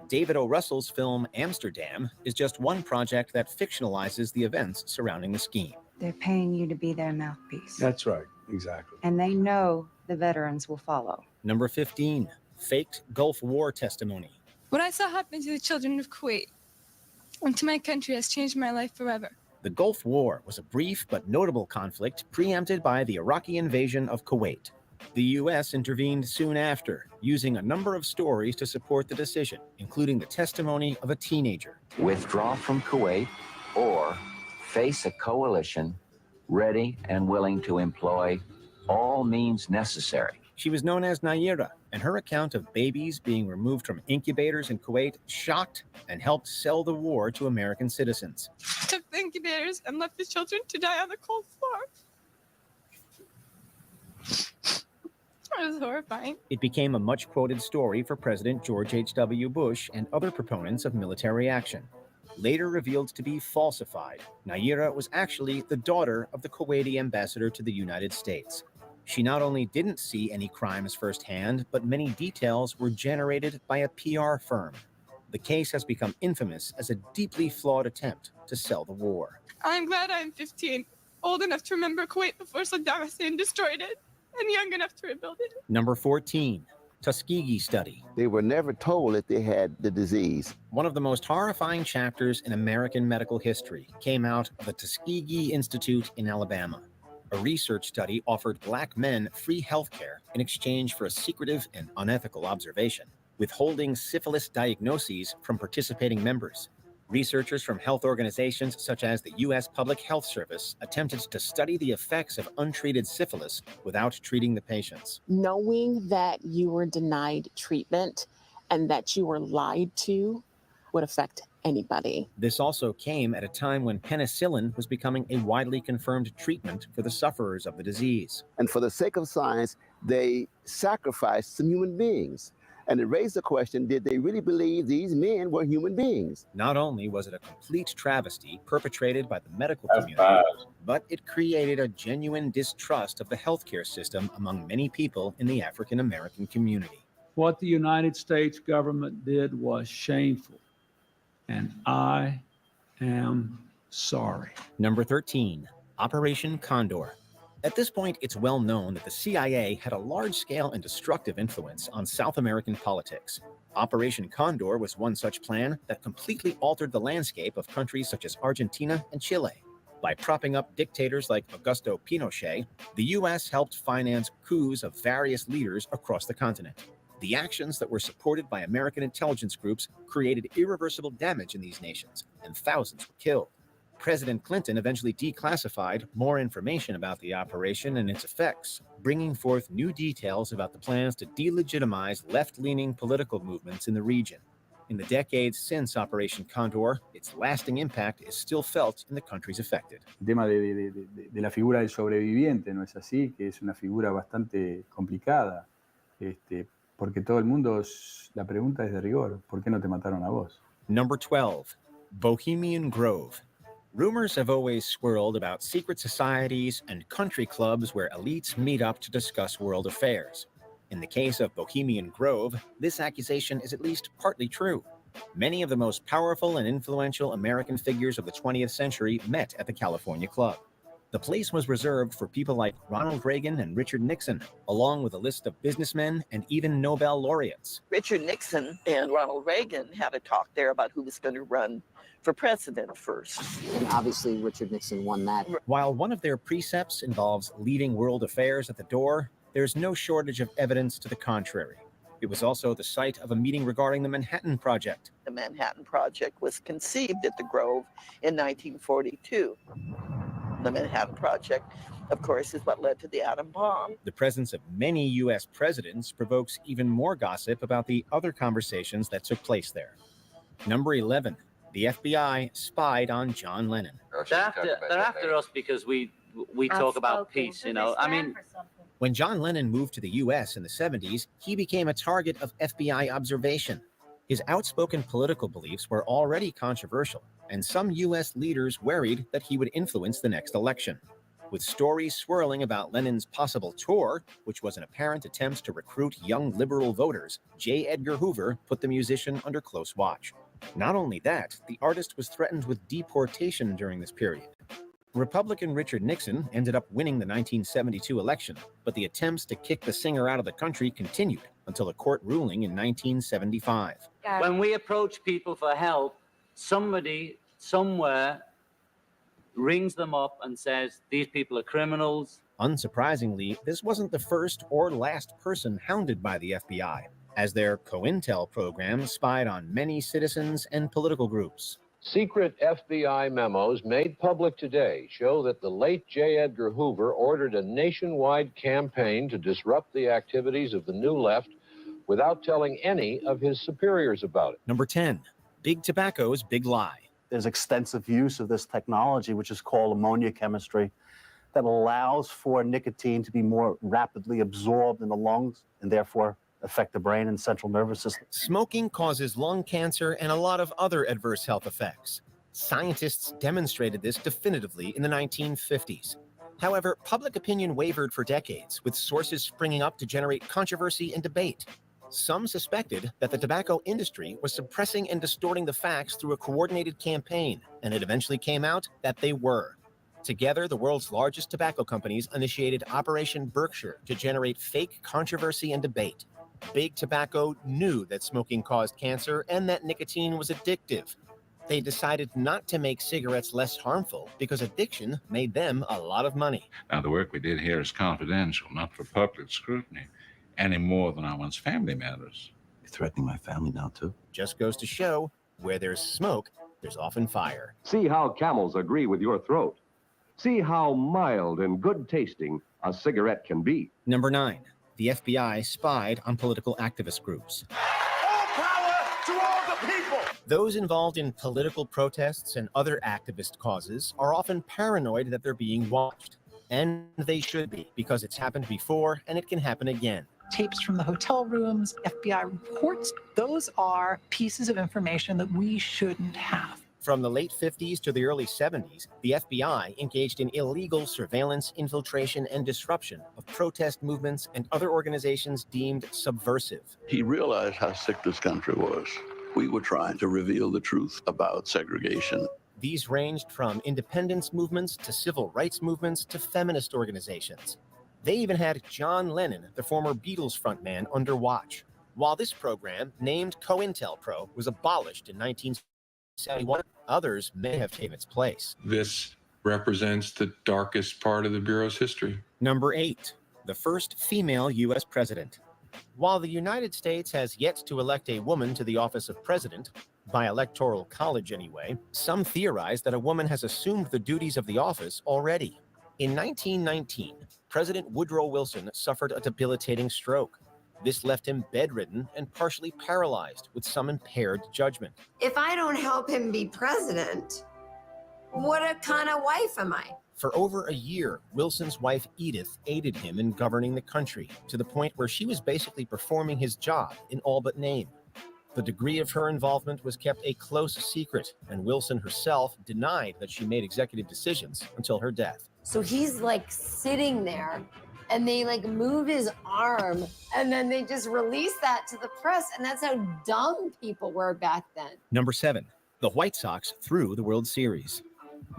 David O. Russell's film Amsterdam is just one project that fictionalizes the events surrounding the scheme. They're paying you to be their mouthpiece. That's right, exactly. And they know the veterans will follow. Number 15, faked Gulf War testimony. What I saw happen to the children of Kuwait and to my country has changed my life forever. The Gulf War was a brief but notable conflict preempted by the Iraqi invasion of Kuwait. The U.S. intervened soon after, using a number of stories to support the decision, including the testimony of a teenager. Withdraw from Kuwait or face a coalition ready and willing to employ all means necessary. She was known as Nayira, and her account of babies being removed from incubators in Kuwait shocked and helped sell the war to American citizens. Took the incubators and left the children to die on the cold floor. It was horrifying. It became a much-quoted story for President George H.W. Bush and other proponents of military action. Later revealed to be falsified, Nayira was actually the daughter of the Kuwaiti ambassador to the United States. She not only didn't see any crimes firsthand, but many details were generated by a PR firm. The case has become infamous as a deeply flawed attempt to sell the war. I'm glad I'm 15, old enough to remember Kuwait before Saddam Hussein destroyed it, and young enough to rebuild it. Number 14, Tuskegee study. They were never told that they had the disease. One of the most horrifying chapters in American medical history came out of the Tuskegee Institute in Alabama. A research study offered Black men free health care in exchange for a secretive and unethical observation, withholding syphilis diagnoses from participating members. Researchers from health organizations such as the U.S. Public Health Service attempted to study the effects of untreated syphilis without treating the patients. Knowing that you were denied treatment and that you were lied to would affect anybody. This also came at a time when penicillin was becoming a widely confirmed treatment for the sufferers of the disease. And for the sake of science, they sacrificed some human beings. And it raised the question, did they really believe these men were human beings? Not only was it a complete travesty perpetrated by the medical community, but it created a genuine distrust of the healthcare system among many people in the African American community. What the United States government did was shameful, and I am sorry. Number 13, Operation Condor. At this point, it's well known that the CIA had a large-scale and destructive influence on South American politics. Operation Condor was one such plan that completely altered the landscape of countries such as Argentina and Chile. By propping up dictators like Augusto Pinochet, the U.S. helped finance coups of various leaders across the continent. The actions that were supported by American intelligence groups created irreversible damage in these nations, and thousands were killed. President Clinton eventually declassified more information about the operation and its effects, bringing forth new details about the plans to delegitimize left-leaning political movements in the region. In the decades since Operation Condor, its lasting impact is still felt in the countries affected. El tema de la figura del sobreviviente, ¿no es así? Que es una figura bastante complicada, porque todo el mundo, la pregunta es de rigor, ¿por qué no te mataron a vos? Number 12, Bohemian Grove. Rumors have always swirled about secret societies and country clubs where elites meet up to discuss world affairs. In the case of Bohemian Grove, this accusation is at least partly true. Many of the most powerful and influential American figures of the 20th century met at the California Club. The place was reserved for people like Ronald Reagan and Richard Nixon, along with a list of businessmen and even Nobel laureates. Richard Nixon and Ronald Reagan had a talk there about who was going to run for president first. And obviously Richard Nixon won that. While one of their precepts involves leaving world affairs at the door, there's no shortage of evidence to the contrary. It was also the site of a meeting regarding the Manhattan Project. The Manhattan Project was conceived at the Grove in 1942. The Manhattan Project, of course, is what led to the atom bomb. The presence of many U.S. presidents provokes even more gossip about the other conversations that took place there. Number 11, the FBI spied on John Lennon. They're after us because we talk about peace, you know. I mean, when John Lennon moved to the U.S. in the 70s, he became a target of FBI observation. His outspoken political beliefs were already controversial, and some U.S. leaders worried that he would influence the next election. With stories swirling about Lennon's possible tour, which was an apparent attempt to recruit young liberal voters, J. Edgar Hoover put the musician under close watch. Not only that, the artist was threatened with deportation during this period. Republican Richard Nixon ended up winning the 1972 election, but the attempts to kick the singer out of the country continued until a court ruling in 1975. when we approach people for help, somebody somewhere rings them up and says, these people are criminals. Unsurprisingly, this wasn't the first or last person hounded by the FBI, as their COINTEL program spied on many citizens and political groups. Secret FBI memos made public today show that the late J. Edgar Hoover ordered a nationwide campaign to disrupt the activities of the New Left without telling any of his superiors about it. Number 10, Big Tobacco's Big Lie. There's extensive use of this technology, which is called ammonia chemistry, that allows for nicotine to be more rapidly absorbed in the lungs and therefore affect the brain and central nervous system. Smoking causes lung cancer and a lot of other adverse health effects. Scientists demonstrated this definitively in the 1950s. However, public opinion wavered for decades, with sources springing up to generate controversy and debate. Some suspected that the tobacco industry was suppressing and distorting the facts through a coordinated campaign, and it eventually came out that they were. Together, the world's largest tobacco companies initiated Operation Berkshire to generate fake controversy and debate. Big Tobacco knew that smoking caused cancer and that nicotine was addictive. They decided not to make cigarettes less harmful because addiction made them a lot of money. Now, the work we did here is confidential, not for public scrutiny, any more than our one's family matters. You're threatening my family now, too? Just goes to show, where there's smoke, there's often fire. See how Camels agree with your throat. See how mild and good tasting a cigarette can be. Number 9, the FBI spied on political activist groups. All power to all the people! Those involved in political protests and other activist causes are often paranoid that they're being watched. And they should be, because it's happened before and it can happen again. Tapes from the hotel rooms, FBI reports, those are pieces of information that we shouldn't have. From the late 50s to the early 70s, the FBI engaged in illegal surveillance, infiltration, and disruption of protest movements and other organizations deemed subversive. He realized how sick this country was. We were trying to reveal the truth about segregation. These ranged from independence movements to civil rights movements to feminist organizations. They even had John Lennon, the former Beatles frontman, under watch. While this program, named COINTELPRO, was abolished in 1971, others may have taken its place. This represents the darkest part of the Bureau's history. Number 8, the first female U.S. president. While the United States has yet to elect a woman to the office of president, by electoral college anyway, some theorize that a woman has assumed the duties of the office already. In 1919, President Woodrow Wilson suffered a debilitating stroke. This left him bedridden and partially paralyzed with some impaired judgment. If I don't help him be president, what a kind of wife am I? For over a year, Wilson's wife Edith aided him in governing the country to the point where she was basically performing his job in all but name. The degree of her involvement was kept a close secret, and Wilson herself denied that she made executive decisions until her death. So he's like sitting there and they like move his arm and then they just release that to the press. And that's how dumb people were back then. Number 7, the White Sox through the World Series.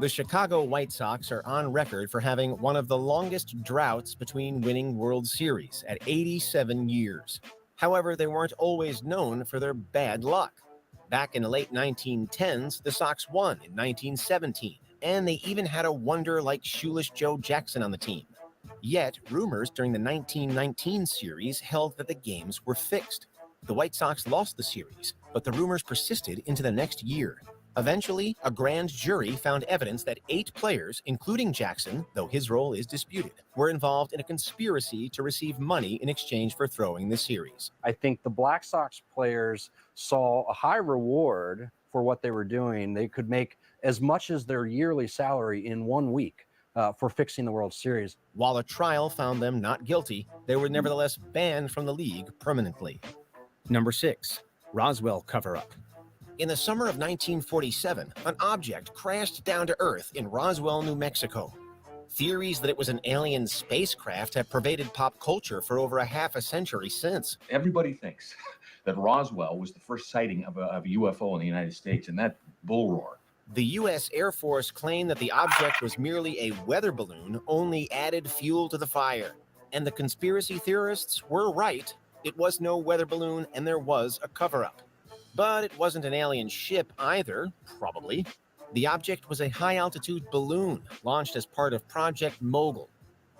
The Chicago White Sox are on record for having one of the longest droughts between winning World Series at 87 years. However, they weren't always known for their bad luck. Back in the late 1910s, the Sox won in 1917, and they even had a wonder like Shoeless Joe Jackson on the team. Yet, rumors during the 1919 series held that the games were fixed. The White Sox lost the series, but the rumors persisted into the next year. Eventually, a grand jury found evidence that 8 players, including Jackson, though his role is disputed, were involved in a conspiracy to receive money in exchange for throwing the series. I think the Black Sox players saw a high reward for what they were doing. They could make as much as their yearly salary in 1 week for fixing the World Series. While a trial found them not guilty, they were nevertheless banned from the league permanently. Number 6, Roswell cover-up. In the summer of 1947, an object crashed down to Earth in Roswell, New Mexico. Theories that it was an alien spacecraft have pervaded pop culture for over a half a century since. Everybody thinks that Roswell was the first sighting of a UFO in the United States, and that bull roar. The U.S. Air Force claimed that the object was merely a weather balloon, only added fuel to the fire. And the conspiracy theorists were right. It was no weather balloon, and there was a cover-up. But it wasn't an alien ship either, probably. The object was a high-altitude balloon launched as part of Project Mogul.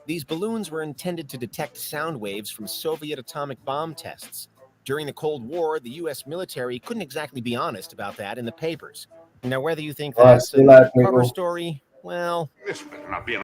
These balloons were intended to detect sound waves from Soviet atomic bomb tests. During the Cold War, the U.S. military couldn't exactly be honest about that in the papers. Now, whether you think that's a cover story, well... This better not be an